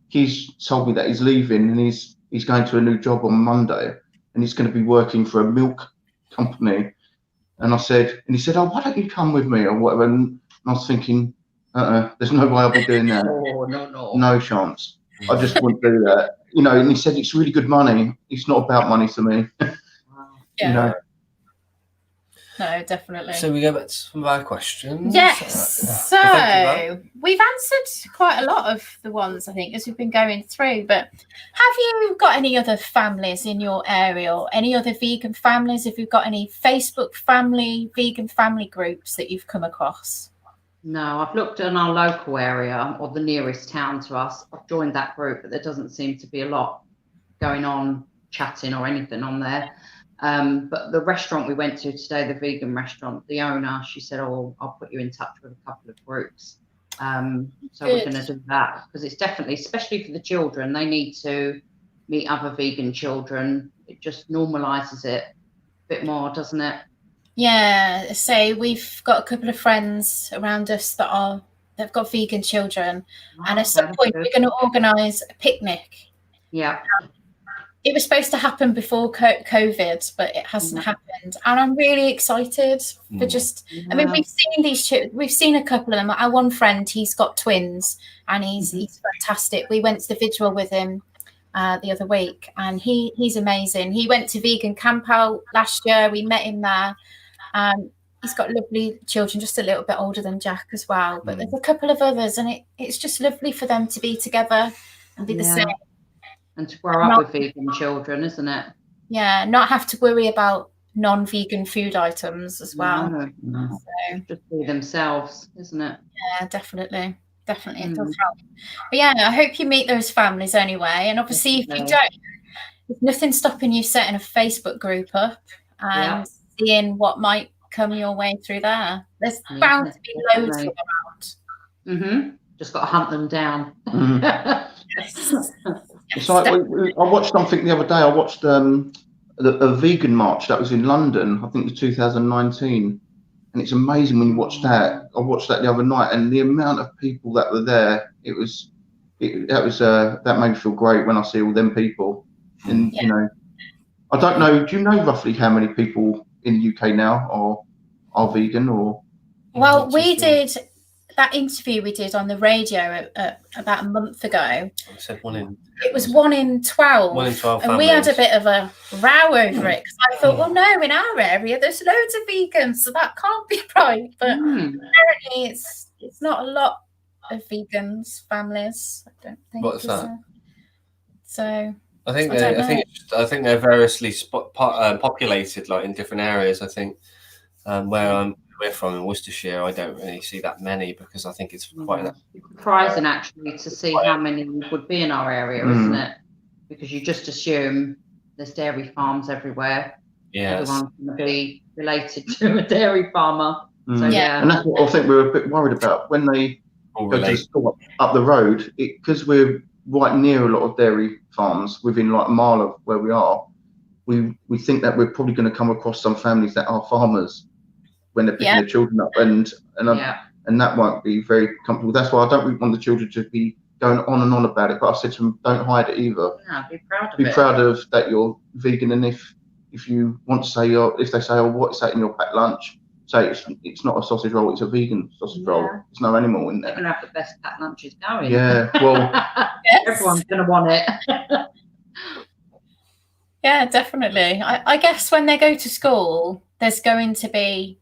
he's told me that he's leaving and he's going to a new job on Monday, and he's going to be working for a milk company. And he said, "Oh, why don't you come with me or whatever?" And I was thinking, there's no way I'll be doing that. No chance. I just wouldn't do that. And he said it's really good money. It's not about money to me. No, definitely. So we go back to some of our questions. Yes. So we've answered quite a lot of the ones, I think, as we've been going through. But have you got any other families in your area or any other vegan families? Have you got any Facebook vegan family groups that you've come across? No, I've looked in our local area or the nearest town to us. I've joined that group, but there doesn't seem to be a lot going on, chatting or anything on there. But the restaurant we went to today, the vegan restaurant, the owner, she said, "Oh, I'll put you in touch with a couple of groups." So we're going to do that because it's definitely, especially for the children, they need to meet other vegan children. It just normalises it a bit more, doesn't it? Yeah, so we've got a couple of friends around us that've got vegan children, and at some point we're going to organise a picnic. Yeah. It was supposed to happen before COVID, but it hasn't happened, and I'm really excited for just. I mean, we've seen a couple of them. Our one friend, he's got twins, and he's fantastic. We went to the visual with him the other week, and he's amazing. He went to Vegan Camp Out last year. We met him there. He's got lovely children, just a little bit older than Jack as well. But there's a couple of others, and it's just lovely for them to be together and be the same. And to grow up with vegan children, isn't it? Yeah, not have to worry about non-vegan food items as well. No. So, just be themselves, isn't it? Yeah, definitely. It does help. But yeah, I hope you meet those families anyway. And obviously, if you don't, there's nothing stopping you setting a Facebook group up and seeing what might come your way through there. There's bound to be loads of around. Just got to hunt them down. It's like I watched something the other day. I watched a vegan march that was in London. I think it was 2019, and it's amazing when you watch that. I watched that the other night, and the amount of people that were there. That made me feel great when I see all them people. And you know, I don't know. Do you know roughly how many people in the UK now are vegan? Or well, we did. That interview we did on the radio about a month ago. It was 1 in 12. 1 in 12 and we had a bit of a row over it because I thought, well, no, in our area there's loads of vegans, so that can't be right. But apparently it's not a lot of vegans families. I don't think. What's that? So I think they're variously populated, like in different areas. I think where we're from in Worcestershire, I don't really see that many because I think it's quite surprising actually to see how many would be in our area, isn't it? Because you just assume there's dairy farms everywhere. Yes. Everyone's going to be related to a dairy farmer. So, and that's what I think we're a bit worried about when they go to the store up the road, because we're right near a lot of dairy farms within like a mile of where we are. We think that we're probably going to come across some families that are farmers when they're picking their children up, and that won't be very comfortable. That's why I don't really want the children to be going on and on about it. But I said to them, don't hide it either. Yeah, be proud of it. Be proud of that you're vegan, and if you want to say, if they say, oh, what's that in your packed lunch? Say it's not a sausage roll, it's a vegan sausage roll. There's no animal in there. They're going to have the best packed lunches going. Yeah, well, everyone's going to want it. Yeah, definitely. I guess when they go to school, there's going to be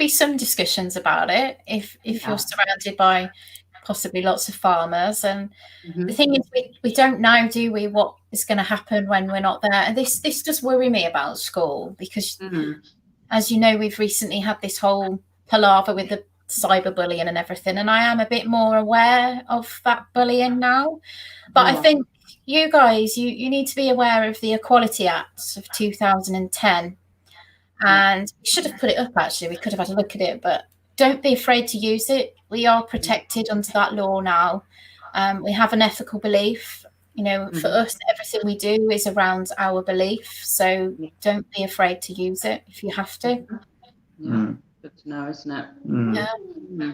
some discussions about it if you're surrounded by possibly lots of farmers. And the thing is, we don't know, do we, what is going to happen when we're not there? And this does worry me about school because, as you know, we've recently had this whole palaver with the cyberbullying and everything, and I am a bit more aware of that bullying now. But I think you guys, you need to be aware of the Equality Act of 2010. And we should have put it up, actually. We could have had a look at it, but don't be afraid to use it. We are protected under that law now. We have an ethical belief. You know, for us, everything we do is around our belief. So don't be afraid to use it if you have to. Good to know, isn't it? Yeah.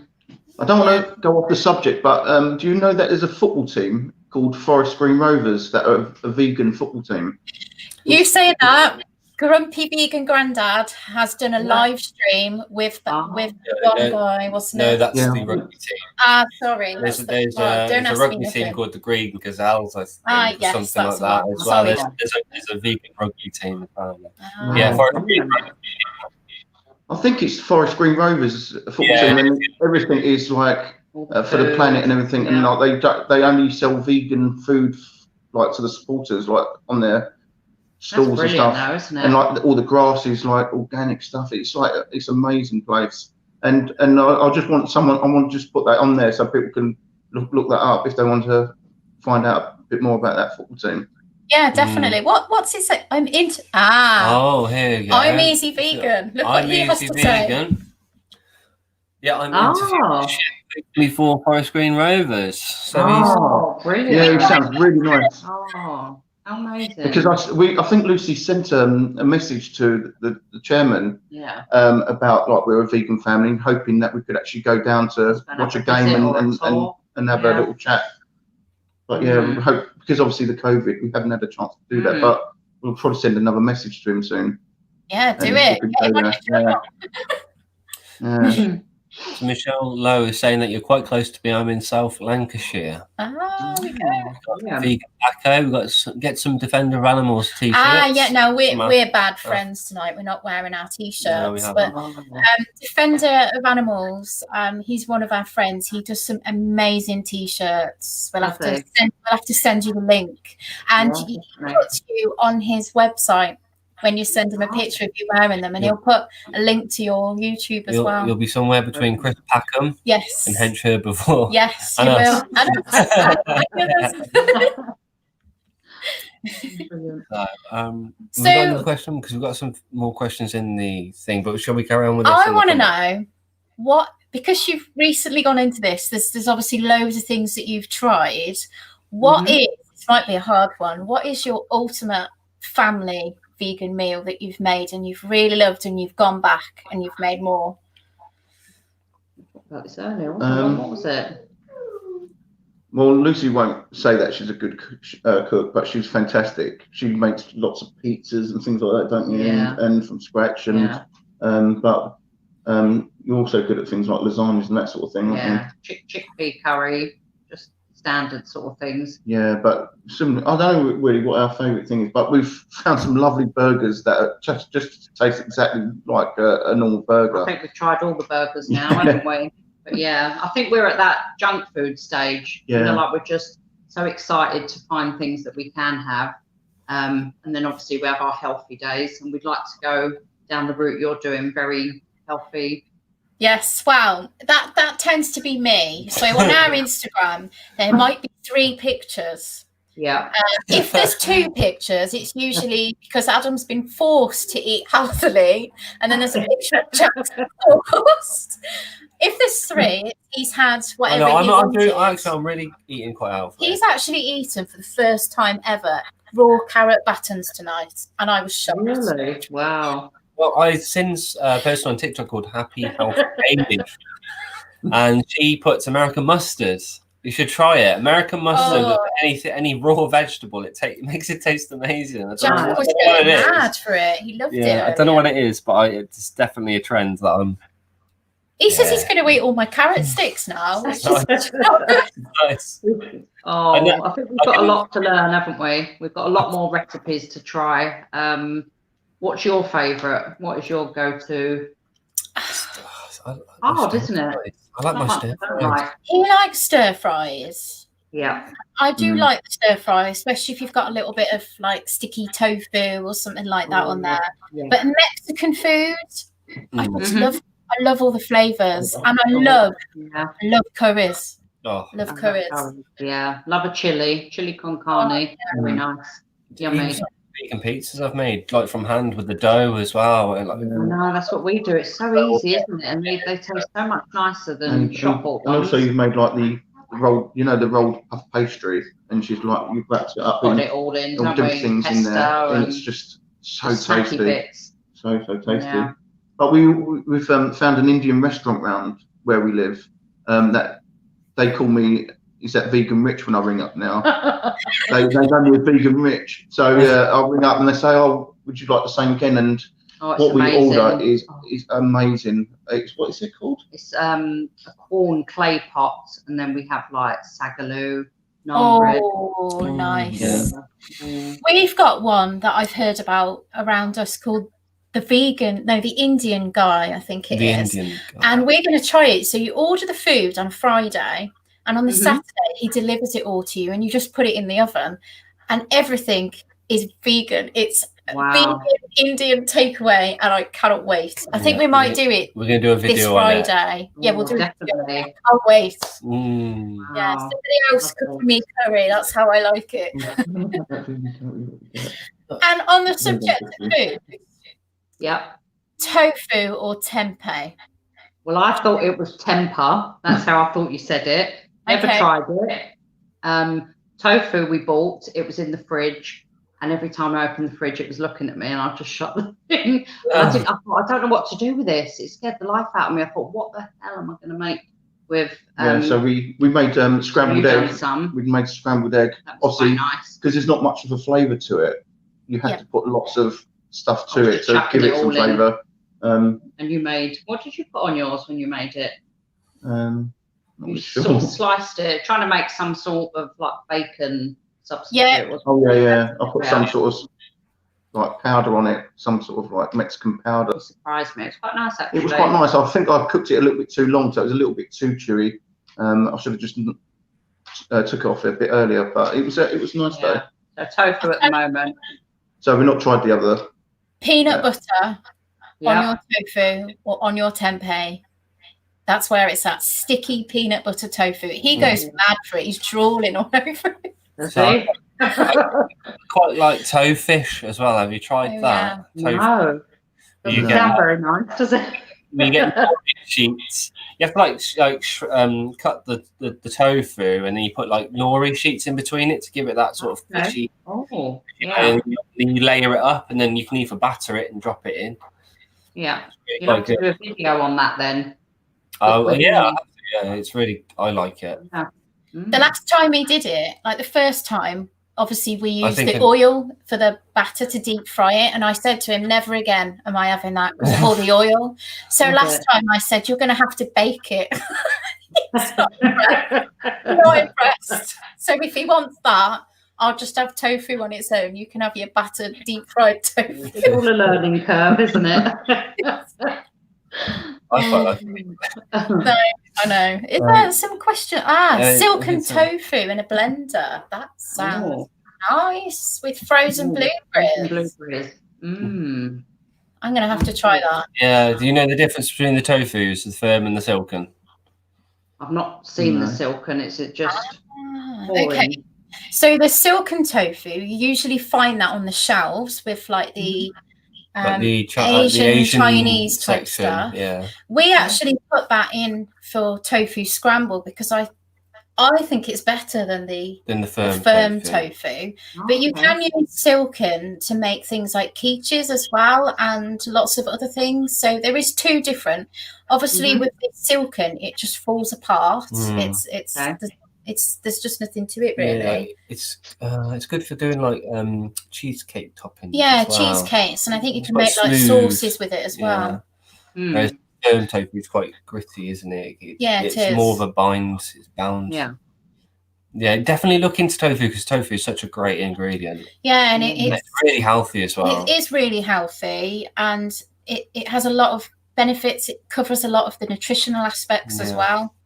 I don't want to go off the subject, but do you know that there's a football team called Green Rovers that are a vegan football team? You say that. Grumpy Vegan Grandad has done a live stream with one guy. What's his name? No, that's the rugby team. Sorry. There's a rugby team called the Green Gazelles, I think, or something like that as well. There's a vegan rugby team apparently. I think it's Green Rovers football team, and everything is like for the planet and everything, and like they only sell vegan food like to the supporters, like on their stalls and stuff, though, isn't it? And like all the grass is like organic stuff. It's like it's an amazing place, and I just want I want to just put that on there so people can look that up if they want to find out a bit more about that football team. Yeah, definitely. What's it say? I'm into Oh, here you go. I'm easy vegan. Look what he has to say. Yeah, I'm into for Forest Green Rovers. So brilliant. Yeah, he sounds really nice. How amazing. Because I think Lucy sent a message to the chairman about like we're a vegan family, hoping that we could actually go down to watch a game and have a little chat. But we hope, because obviously the COVID, we haven't had a chance to do that, but we'll probably send another message to him soon. Yeah, do it. So Michelle Lowe is saying that you're quite close to me. I'm in South Lancashire. Oh, we go. Vegan Tobacco. We've got get some Defender of Animals t-shirts. No, we're bad friends tonight. We're not wearing our t-shirts. No, we haven't. But Defender of Animals, he's one of our friends. He does some amazing t-shirts. We'll have to send you the link, and he puts you on his website when you send him a picture of you wearing them, and he'll put a link to your YouTube as well. You'll be somewhere between Chris Packham and Hench Herbivore. Yes, you will. So, got another question, because we've got some more questions in the thing, but shall we carry on with this? I want to know because you've recently gone into this, there's obviously loads of things that you've tried. What is, this might be a hard one, what is your ultimate family vegan meal that you've made and you've really loved and you've gone back and you've made more? About this earlier. What was it? Well, Lucy won't say that she's a good cook, but she's fantastic. She makes lots of pizzas and things like that, don't you? And from scratch. And but you're also good at things like lasagnas and that sort of thing. Yeah, chickpea curry, just standard sort of things. Yeah, but I don't know really what our favourite thing is, but we've found some lovely burgers that are just taste exactly like a normal burger. I think we've tried all the burgers now, haven't we? But I think we're at that junk food stage. You know, like we're just so excited to find things that we can have. And then obviously we have our healthy days, and we'd like to go down the route you're doing, very healthy. Yes, well, that tends to be me. So on our Instagram, there might be 3 pictures. Yeah. If there's 2 pictures, it's usually because Adam's been forced to eat healthily, and then there's a picture of Jack's forced. If there's 3, he's had whatever I'm really eating quite healthy. He's actually eaten for the first time ever raw carrot battens tonight, and I was shocked. Really? Wow. Well, I've since a person on TikTok called Happy Health Baby, and she puts American mustard. You should try it. American mustard with any raw vegetable. It makes it taste amazing. Jack was going mad for it. He loved it. I don't know what it is, but it's definitely a trend that I'm. He says he's going to eat all my carrot sticks now. Which is nice. I think we've got a lot to learn, haven't we? We've got a lot more recipes to try. What's your favourite? What is your go-to? Hard, isn't it? I like my stir fries. He likes stir fries. Yeah. I do like the stir fry, especially if you've got a little bit of like sticky tofu or something like that on there. Yeah. But Mexican food, I love all the flavours, and I love curries. Love curries. Yeah, love a chili con carne. Very nice. Yummy. Vegan pizzas I've made, like from hand with the dough as well. And no, that's what we do. It's so easy, isn't it? And they taste so much nicer than shop bought ones. And also, you've made like the rolled, the rolled puff pastry, and she's like you've wrapped it up. Put it all in, all different things in there, and it's just so tasty. Bits. So tasty. Yeah. But we've found an Indian restaurant round where we live that they call me. Is that vegan rich when I ring up now? they know me a vegan rich. So I'll ring up and they say, "Oh, would you like the same again?" And what amazing. We order is amazing. What is it called? It's a corn clay pot, and then we have like sagaloo, naan bread. Oh, nice. Yeah. We've got one that I've heard about around us called the Indian guy, I think it is. And we're going to try it. So you order the food on Friday. And on the Saturday, he delivers it all to you, and you just put it in the oven, and everything is vegan. It's vegan Indian takeaway, and I cannot wait. I think we might do it. We're going to do a video this Friday. Yeah, we'll do it. I'll wait. Yeah, somebody else cook me curry. That's how I like it. And on the subject of food, tofu or tempeh? Well, I thought it was tempeh. That's how I thought you said it. Never tried it. Tofu we bought. It was in the fridge And every time I opened the fridge, it was looking at me, and I just shut the thing. And I thought, I don't know what to do with this. It scared the life out of me. I thought, what the hell am I going to make with? So we made scrambled egg. We made scrambled egg. Obviously, nice because there's not much of a flavour to it. You have to put lots of stuff to it to give it some flavour. And you made, what did you put on yours when you made it? You sort of sliced it, trying to make some sort of like bacon substitute. Yeah. I put some sort of like powder on it, some sort of like Mexican powder. It surprised me. It's quite nice actually. It was quite nice. I think I cooked it a little bit too long, so it was a little bit too chewy. I should have just took it off a bit earlier, but it was nice though. So tofu at the moment. So we've not tried the other. Peanut butter on your tofu or on your tempeh. That's where it's that sticky peanut butter tofu. He goes mad for it. He's drooling all over it. So I quite like tofish as well. Have you tried that? Yeah. No. Doesn't sound very nice, does it? You get sheets. You have to cut the tofu, and then you put like nori sheets in between it to give it that sort of fishy. Oh, and then you layer it up, and then you can either batter it and drop it in. Yeah, you'll have to do a video on that then. Oh yeah, it's really, I like it. Yeah. The last time he did it, like the first time, obviously we used the oil for the batter to deep fry it, and I said to him, never again am I having that because of all the oil. So last time I said, you're going to have to bake it. He's not impressed. So if he wants that, I'll just have tofu on its own. You can have your battered deep fried tofu. It's all a learning curve, isn't it? I quite like it. No, I know. Is there some question? Silken tofu in a blender. That sounds nice with frozen blueberries. I'm going to have to try that. Yeah. Do you know the difference between the tofus, the firm and the silken? I've not seen the silken. It's just okay. So the silken tofu, you usually find that on the shelves with like the Asian Chinese type stuff. Yeah, we actually put that in for tofu scramble because I think it's better than the firm tofu. But you can use silken to make things like quiches as well and lots of other things. So there is two different. Obviously, with the silken, it just falls apart. There's just nothing to it really. Yeah, it's good for doing like cheesecake toppings. Yeah, cheesecakes, and I think you can make like sauces with it as well. Whereas firm tofu is quite gritty, isn't it? It's more of a bind. It's bound. Yeah, definitely look into tofu because tofu is such a great ingredient. Yeah, and it's really healthy as well. It is really healthy, and it has a lot of benefits. It covers a lot of the nutritional aspects as well.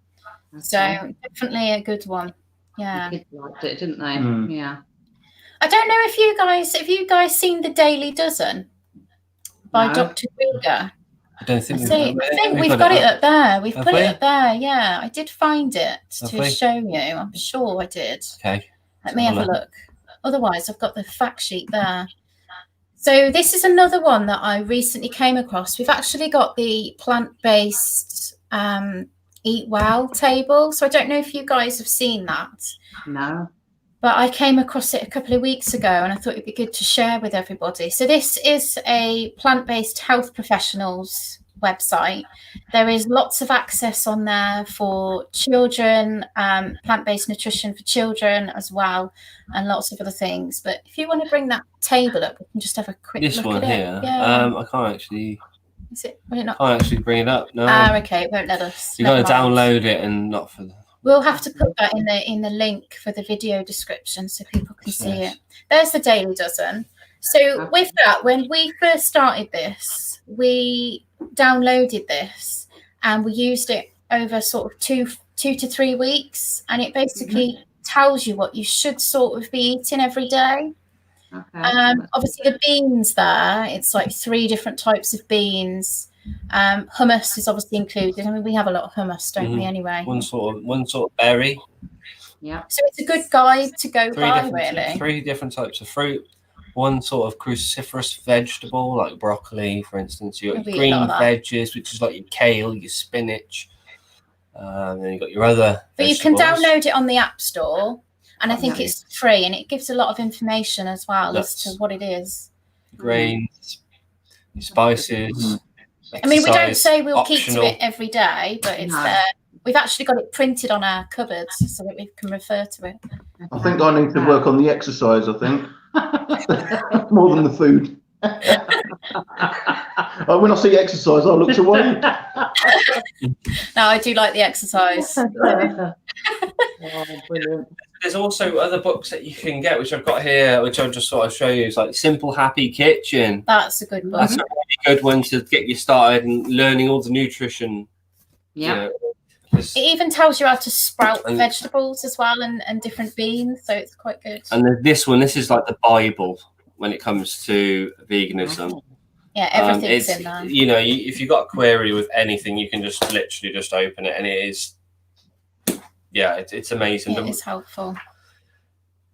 So definitely a good one. Yeah, the kids liked it, didn't they? Yeah. I don't know if you guys seen The Daily Dozen by Dr. Ruger. I don't think. I think we've got it up there. We've put it up there. Yeah, I did find it to show you. I'm sure I did. Okay. Let me have a look. Otherwise, I've got the fact sheet there. So this is another one that I recently came across. We've actually got the plant-based Eat Well table. So I don't know if you guys have seen that. No. But I came across it a couple of weeks ago and I thought it'd be good to share with everybody. So this is a plant-based health professionals website. There is lots of access on there for children, plant-based nutrition for children as well, and lots of other things. But if you want to bring that table up, we can just have a quick look one at here. It. Yeah. I can't actually. Is it? Will it not? Can't actually bring it up. No. Okay, it won't let us. You got to download it and not for. We'll have to put that in the link for the video description so people can see it. There's the Daily Dozen. So with that, when we first started this, we downloaded this and we used it over sort of two to 3 weeks, and it basically tells you what you should sort of be eating every day. Obviously the beans there, it's like 3 different types of beans. Hummus is obviously included. I mean, we have a lot of hummus, don't we? Anyway, one sort of berry. Yeah. So it's a good guide to go by, really. 3 different types of fruit. One sort of cruciferous vegetable, like broccoli, for instance. You got green veggies, which is like your kale, your spinach. Then you got your other. But you can download it on the App Store. And I think it's free, and it gives a lot of information as well as to what it is. Grains, spices. I mean, we don't say we'll keep to it every day, but it's there. We've actually got it printed on our cupboards so that we can refer to it. I think I need to work on the exercise, I think. More than the food. When I see exercise, I look away. No, I do like the exercise. Oh, brilliant. There's also other books that you can get, which I've got here, which I'll just sort of show you. It's like Simple Happy Kitchen. That's a good book. That's a really good one to get you started and learning all the nutrition. Yeah. It even tells you how to sprout vegetables as well, and different beans, so it's quite good. And then this is like the Bible when it comes to veganism. Yeah, everything's in there. You know, if you've got a query with anything, you can just literally just open it, and it is, it's amazing. It is helpful.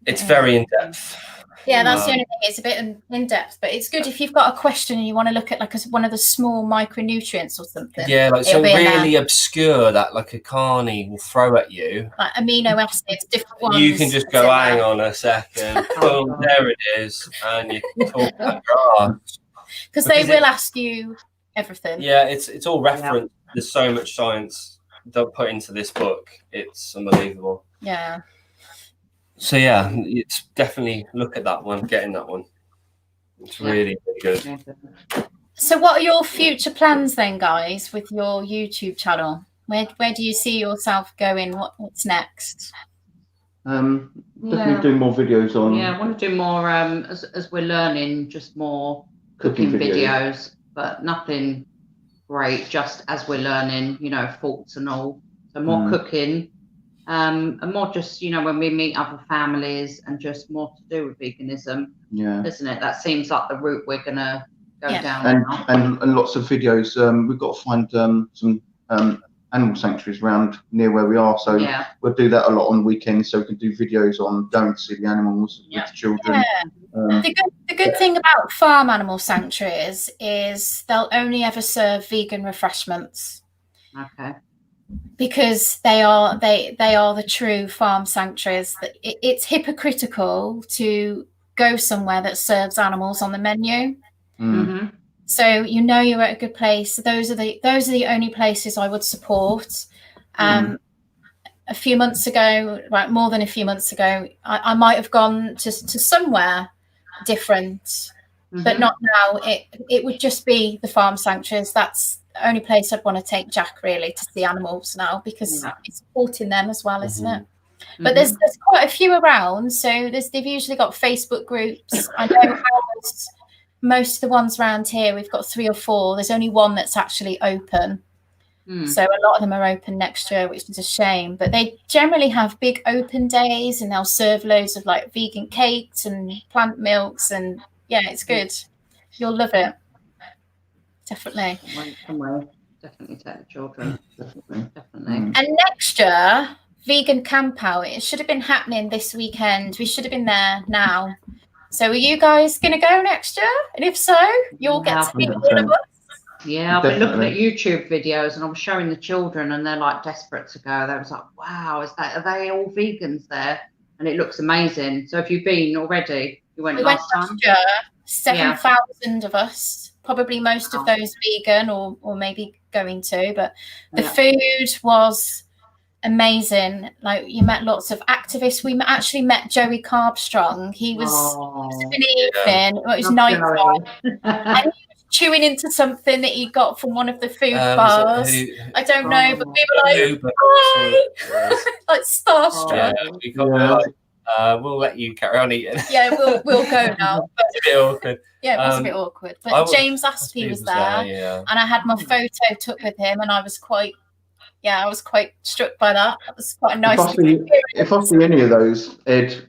It's very in depth. Yeah, that's the only thing. It's a bit in depth, but it's good if you've got a question and you want to look at like one of the small micronutrients or something. Yeah, like so really obscure that like a carny will throw at you. Like amino acids, different ones. You can just go, hang on a second. Boom, there it is, and you can talk about grass. Because they will ask you everything. Yeah, it's all referenced. Yeah. There's so much science put into this book. It's unbelievable. Yeah. So yeah, it's definitely look at that one, getting that one. It's really, really good. So what are your future plans then, guys, with your YouTube channel? Where do you see yourself going? What's next? Definitely do more videos on. Yeah, I want to do more as we're learning, just more cooking videos, but nothing great, just as we're learning, you know, faults and all. So more cooking. And more just, you know, when we meet other families and just more to do with veganism, isn't it? That seems like the route we're going to go down. And lots of videos. We've got to find some animal sanctuaries around near where we are. So we'll do that a lot on weekends. So we can do videos on going to see the animals with the children. Yeah. The good thing about farm animal sanctuaries is they'll only ever serve vegan refreshments. Okay. Because they are the true farm sanctuaries. It's hypocritical to go somewhere that serves animals on the menu. So you know you're at a good place. Those are the only places I would support. A few months ago, right, more than a few months ago, I might have gone to somewhere different, but not now. It would just be the farm sanctuaries. That's the only place I'd want to take Jack really to see animals now, because it's supporting them as well, isn't it? But there's quite a few around. So they've usually got Facebook groups. I know most of the ones around here, we've got 3 or 4. There's only one that's actually open. So a lot of them are open next year, which is a shame. But they generally have big open days, and they'll serve loads of like vegan cakes and plant milks, and it's good. You'll love it. Definitely. Definitely take the children. Definitely. And next year, vegan camp out. It should have been happening this weekend. We should have been there now. So are you guys going to go next year? And if so, you'll get to meet all of us. Yeah, I've been looking at YouTube videos, and I was showing the children, and they're like desperate to go. They was like, wow, are they all vegans there? And it looks amazing. So if you've been already, you went last time? Year, 7,000 of us. Probably most of those vegan or maybe going to, but the food was amazing. Like you met lots of activists. We actually met Joey Carbstrong. He was an evening. It was night time, and he was chewing into something that he got from one of the food bars. I don't know, but we were like, hi, like starstruck. We'll let you carry on eating. Yeah, we'll go now. But it's a bit awkward. Yeah, it was a bit awkward. But James Aspey was there, and I had my photo took with him, and I was quite struck by that. It was quite a nice experience. If I see any of those, Ed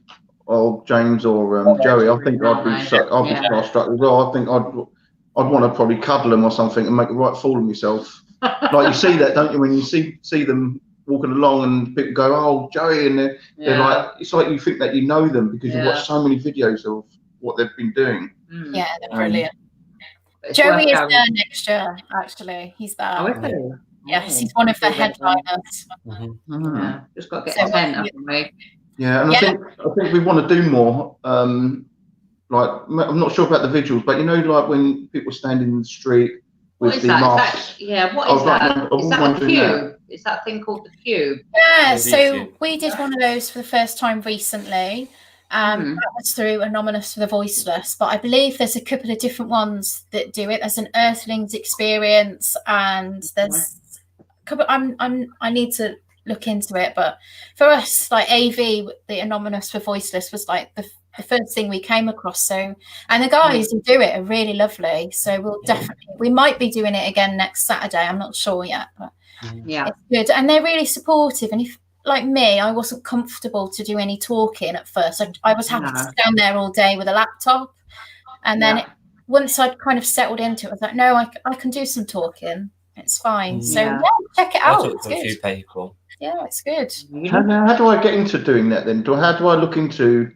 or James or Joey, I think I'd be starstruck as well. I think I'd want to probably cuddle them or something and make a right fool of myself. Like you see that, don't you? When you see them walking along and people go, oh, Joey, and they're like, it's like you think that you know them because you've watched so many videos of what they've been doing. Yeah, they're brilliant. Joey is there next year, actually. He's there. Oh, is he? Yes, he's one of the headliners. Yeah, just got to get a tent up for me. Yeah, and I think we want to do more. Like, I'm not sure about the visuals, but you know, like when people stand in the street with the masks. What is that? Is that a cube? Is that thing called the cube? Yeah, so we did one of those for the first time recently. That was through Anonymous for the Voiceless, but I believe there's a couple of different ones that do it. There's an Earthlings experience, and there's a couple. I need to look into it, but for us, like AV, the Anonymous for Voiceless was like the first thing we came across. So, and the guys who do it are really lovely. So we'll we might be doing it again next Saturday. I'm not sure yet, but it's good, and they're really supportive. And if, like me, I wasn't comfortable to do any talking at first. I was happy to stand there all day with a laptop, and then once I'd kind of settled into it, I was like, no, I can do some talking. It's fine. So check it out. It's good. A few people. Yeah, it's good. How do I get into doing that then? How do I look into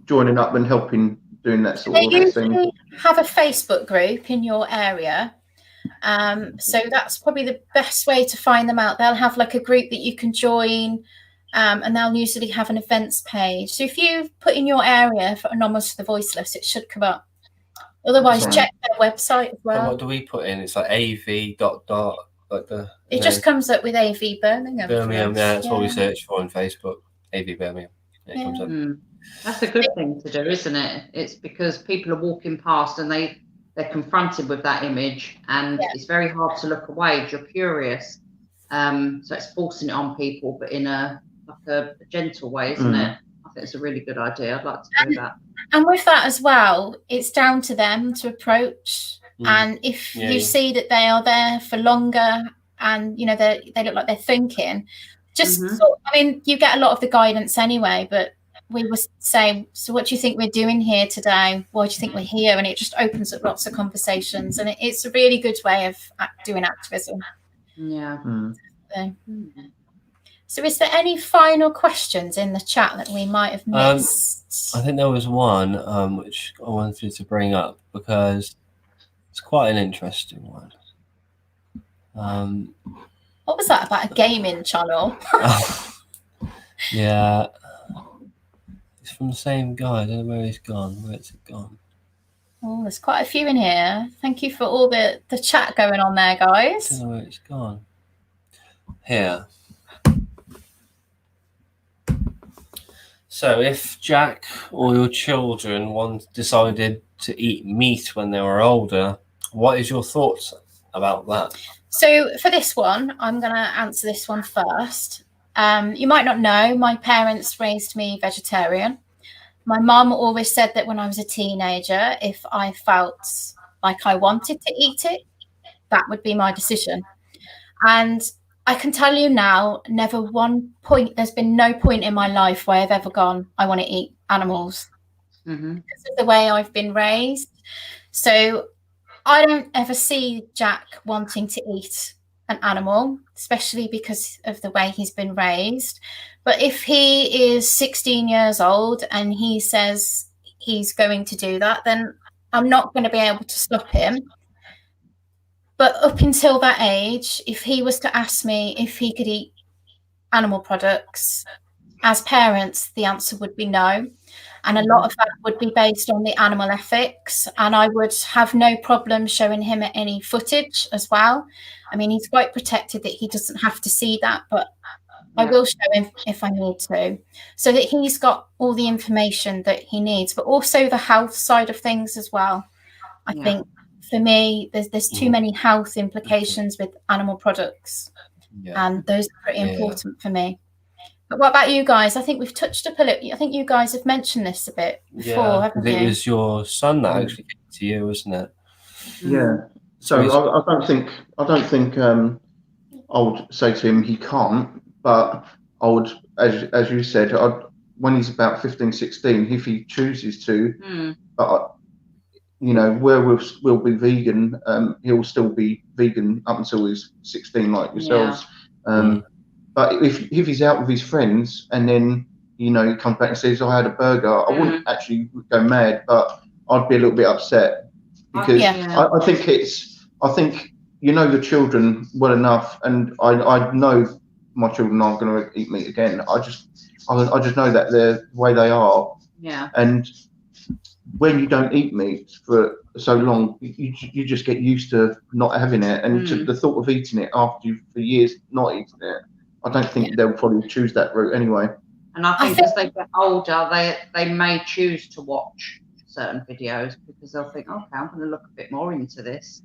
joining up and helping doing that sort of thing? They usually have a Facebook group in your area. So that's probably the best way to find them out. They'll have like a group that you can join, and they'll usually have an events page. So if you put in your area for Anonymous for the Voiceless, it should come up. Otherwise, check their website as well. And what do we put in? It's like AV dot like the. It just comes up with AV Birmingham. Birmingham, that's what we search for on Facebook. AV Birmingham. It comes up. That's a good thing to do, isn't it? It's because people are walking past and they're confronted with that image, and it's very hard to look away if you're curious. So it's forcing it on people, but in a gentle way, isn't it? I think it's a really good idea. I'd like to do that. And with that as well, it's down to them to approach. And if you see that they are there for longer, and you know they look like they're thinking, just I mean, you get a lot of the guidance anyway, but we were saying, so what do you think we're doing here today? Why do you think we're here? And it just opens up lots of conversations, and it's a really good way of doing activism. So is there any final questions in the chat that we might have missed? I think there was one which I wanted to bring up because it's quite an interesting one. What was that about, a gaming channel? Yeah. It's from the same guy. I don't know where he's gone. Where's it gone? Oh, there's quite a few in here. Thank you for all the chat going on there, guys. I don't know where it's gone. Here. So if Jack or your children decided to eat meat when they were older, what is your thoughts about that? So for this one, I'm going to answer this one first. You might not know, my parents raised me vegetarian. My mum always said that when I was a teenager, if I felt like I wanted to eat it, that would be my decision. And I can tell you now, there's been no point in my life where I've ever gone, I want to eat animals. Because of the way I've been raised. So I don't ever see Jack wanting to eat an animal, especially because of the way he's been raised. But if he is 16 years old and he says he's going to do that, then I'm not going to be able to stop him. But up until that age, if he was to ask me if he could eat animal products, as parents, the answer would be no. And a lot of that would be based on the animal ethics. And I would have no problem showing him any footage as well. I mean, he's quite protected that he doesn't have to see that, but I will show him if I need to, so that he's got all the information that he needs, but also the health side of things as well. I think for me, there's too many health implications with animal products, and those are pretty important for me. But what about you guys? I think we've touched up a little. I think you guys have mentioned this a bit before, haven't you? It was your son that actually came to you, wasn't it? Yeah. So I don't think I would say to him he can't, but I would, as you said, when he's about 15, 16, if he chooses to, you know, where we'll be vegan, he'll still be vegan up until he's 16, like yourselves. But if he's out with his friends and then, you know, he comes back and says, I had a burger, I wouldn't actually go mad, but I'd be a little bit upset because I think you know the children well enough, and I know my children aren't going to eat meat again. I just know that they're the way they are. Yeah. And when you don't eat meat for so long, you just get used to not having it, and to the thought of eating it after you for years not eating it. I don't think they'll probably choose that route anyway. And I think as they get older, they may choose to watch certain videos because they'll think, okay, I'm going to look a bit more into this.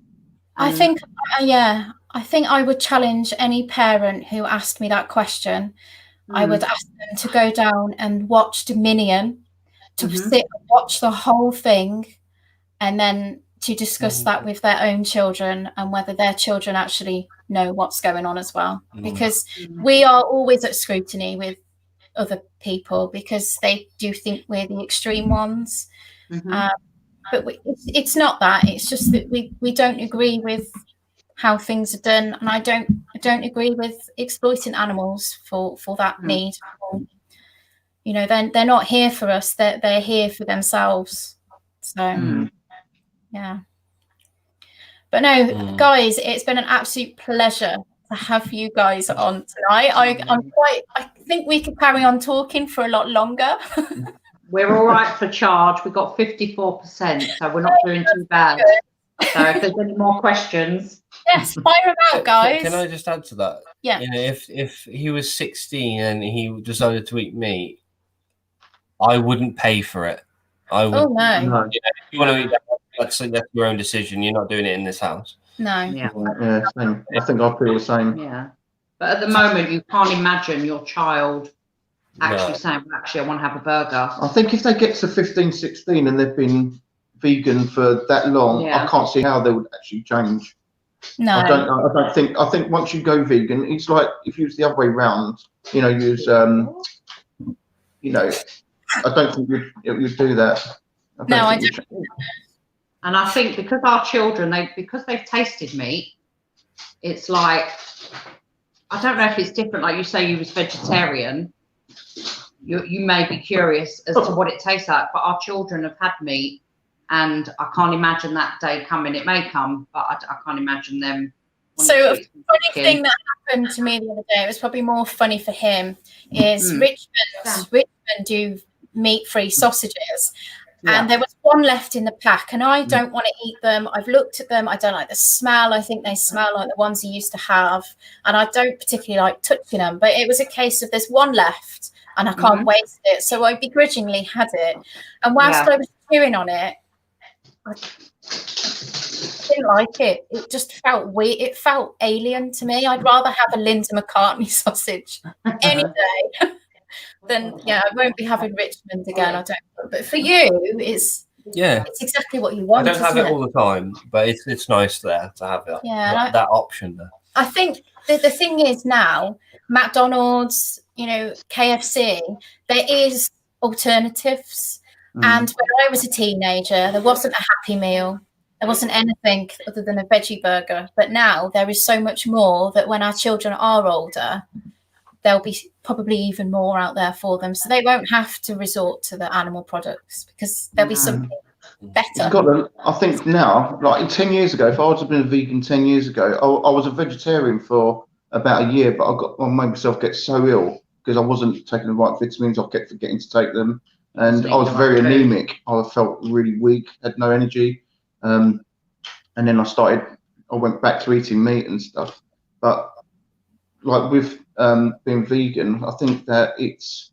I think, I think I would challenge any parent who asked me that question. I would ask them to go down and watch Dominion, to sit and watch the whole thing, and then to discuss that with their own children and whether their children actually know what's going on as well. Because we are always at scrutiny with other people because they do think we're the extreme ones. But it's not that. It's just that we don't agree with how things are done, and I don't agree with exploiting animals for that need. You know, they're not here for us. They're here for themselves. So yeah. But no, guys, it's been an absolute pleasure to have you guys on tonight. I think we could carry on talking for a lot longer. We're all right for charge. We've got 54%, so we're not doing too bad. So if there's any more questions. Yes, fire them out, guys. Can I just add to that? Yeah. You know, if he was 16 and he decided to eat meat, I wouldn't pay for it. I would. Oh, no. You know, if you want to eat that, that's your own decision. You're not doing it in this house. No. Yeah. Same. I think I feel the same. Yeah. But at the moment, you can't imagine your child actually saying, well, actually, I want to have a burger. I think if they get to 15, 16 and they've been vegan for that long, I can't see how they would actually change. No. I don't think. I think once you go vegan, it's like if you use the other way round. You know, you know, I don't think you'd do that. I don't. And I think because our children, because they've tasted meat, it's like, I don't know if it's different. Like you say, you was vegetarian. You may be curious as to what it tastes like, but our children have had meat, and I can't imagine that day coming. It may come, but I can't imagine them. So a funny thing that happened to me the other day, it was probably more funny for him, is Richmond do meat-free sausages. And there was one left in the pack, and I don't want to eat them. I've looked at them. I don't like the smell. I think they smell like the ones he used to have, and I don't particularly like touching them. But it was a case of there's one left, and I can't waste it. So I begrudgingly had it. And whilst I was chewing on it, I didn't like it. It just felt weird. It felt alien to me. I'd rather have a Linda McCartney sausage any day. Then I won't be having Richmond again. I don't. But for you, it's exactly what you want. I don't have it all the time, but it's nice there to have it. Yeah, that option there. I think the thing is now, McDonald's, KFC, there is alternatives. And when I was a teenager, there wasn't a Happy Meal. There wasn't anything other than a veggie burger. But now there is so much more that when our children are older, there'll be probably even more out there for them. So they won't have to resort to the animal products because there'll be something better. I think now, like 10 years ago, if I was been a vegan 10 years ago, I was a vegetarian for about a year, but I made myself get so ill because I wasn't taking the right vitamins. I kept forgetting to take them. And I was very anemic. I felt really weak, had no energy. And then I went back to eating meat and stuff. But like with being vegan, I think that it's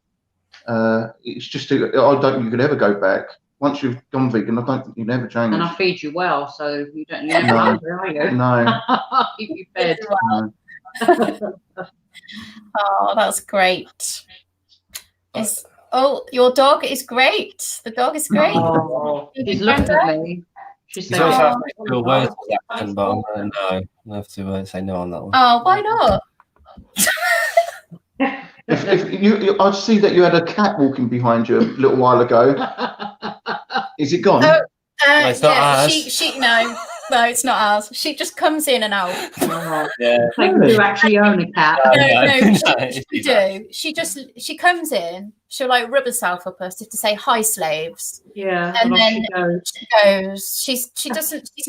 just I don't think you could ever go back. Once you've gone vegan, I don't think you'd ever change. And I feed you well, so you don't need to are you? No. Keep you fed. No. Oh, that's great. Your dog is great. The dog is great. Oh, she's looking at me. She's saying, words accent, but no, I have to say no on that one. Oh, why not? If I see that you had a cat walking behind you a little while ago. Is it gone? No, it's not ours. No, it's not ours. She just comes in and out. You actually own a cat. No, she do. She comes in. She'll like rub herself up us to say hi, slaves. Yeah, and then she goes. She's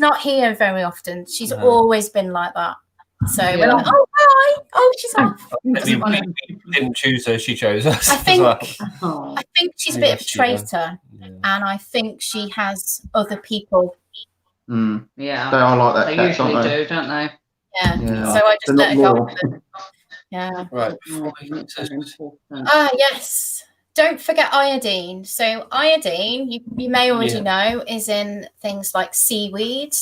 not here very often. She's always been like that. So we're like, oh, hi. Oh, she's off. We didn't choose her, she chose us. I think, as well. I think she's a bit of a traitor, and I think she has other people. Yeah. They are like that. They Cats, usually aren't they? do, don't they? Yeah. So I just let her go. Yeah. Right. Yes. Don't forget iodine. So iodine, you may already know, is in things like seaweed.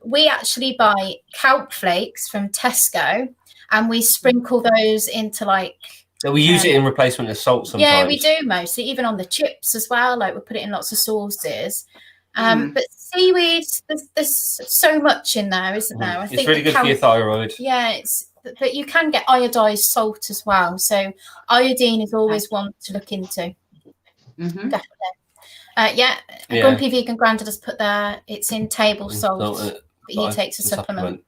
We actually buy kelp flakes from Tesco, and we sprinkle those into like. We use it in replacement of salt sometimes. Yeah, we do mostly, even on the chips as well. Like we put it in lots of sauces. But seaweed, there's so much in there, isn't there? I think it's really good for your thyroid. Yeah, but you can get iodized salt as well. So iodine is always one to look into. Definitely. Grumpy Vegan Grandad has put there. It's in table salt, but he takes a supplement.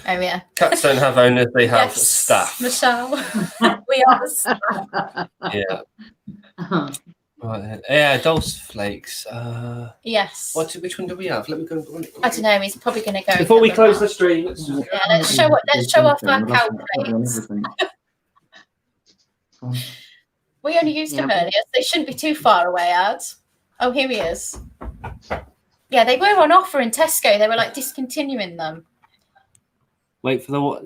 Oh yeah. Cats don't have owners; they have staff. Michelle, we are the staff. Yeah. Right. Yeah, Dulse flakes. Yes. Which one do we have? Let me go. I don't know. He's probably going to go. Before we close the stream, let's show off our cow flakes. We only used them earlier. So they shouldn't be too far away, Ad. Oh, here he is. Yeah, they were on offer in Tesco. They were like discontinuing them. Wait for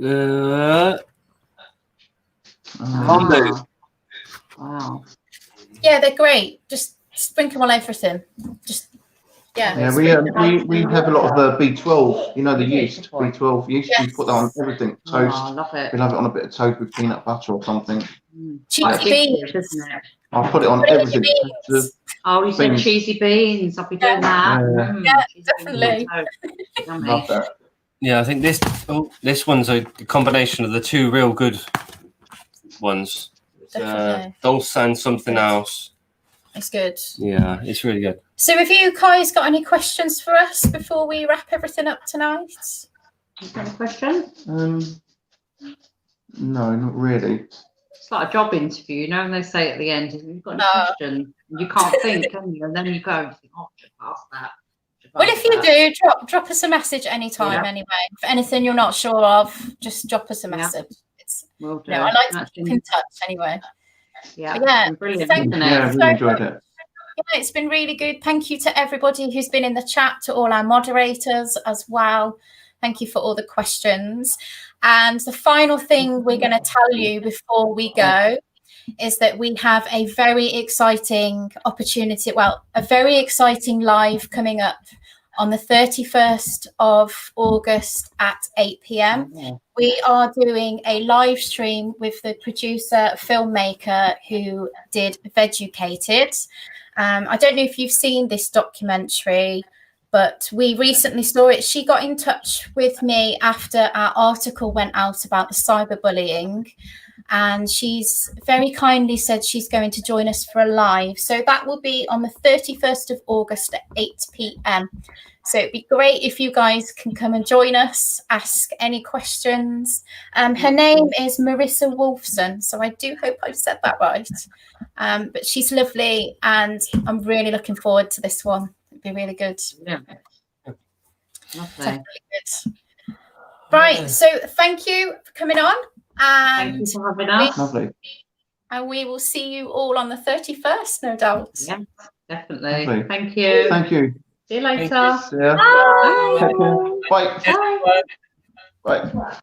Wow. Yeah, they're great. Just sprinkle them on everything. Yeah, we have a lot of B12. You know, the yeast, B12 yeast. We put that on everything. Toast. I love it. We'll have it on a bit of toast with peanut butter or something. Cheesy beans, isn't it? I'll put it on everything. Oh, you said cheesy beans. I'll be doing that. Yeah, definitely. Love that. Yeah, I think this one's a combination of the two real good ones. Dulce and something else. It's good. Yeah, it's really good. So have you guys got any questions for us before we wrap everything up tonight? Is there a question? No, not really. It's like a job interview, you know, and they say at the end, you've got any question? You can't think, can you? And then you go and think, oh, I should ask that. Well, if you do, drop us a message anytime anyway. If anything you're not sure of, just drop us a message. Will do. I like to keep in touch anyway. Yeah, brilliant. Thank you. Yeah, I really enjoyed it. Yeah, it's been really good. Thank you to everybody who's been in the chat, to all our moderators as well. Thank you for all the questions. And the final thing we're going to tell you before we go is that we have a very exciting opportunity, a very exciting live coming up on the 31st of August at 8 p.m. We are doing a live stream with the producer, filmmaker who did Vegucated. I don't know if you've seen this documentary, but we recently saw it. She got in touch with me after our article went out about the cyberbullying, and she's very kindly said she's going to join us for a live. So that will be on the 31st of August at 8 p.m. So it'd be great if you guys can come and join us, ask any questions. Her name is Marissa Wolfson, so I do hope I've said that right. But she's lovely, and I'm really looking forward to this one. It'd be really good. Yeah. Definitely good. Right, so thank you for coming on. And thank you for having us. Lovely. And we will see you all on the 31st, no doubt. Yeah, definitely. Lovely. Thank you. Thank you. See you later. Yeah. Bye. Bye. Bye. Bye.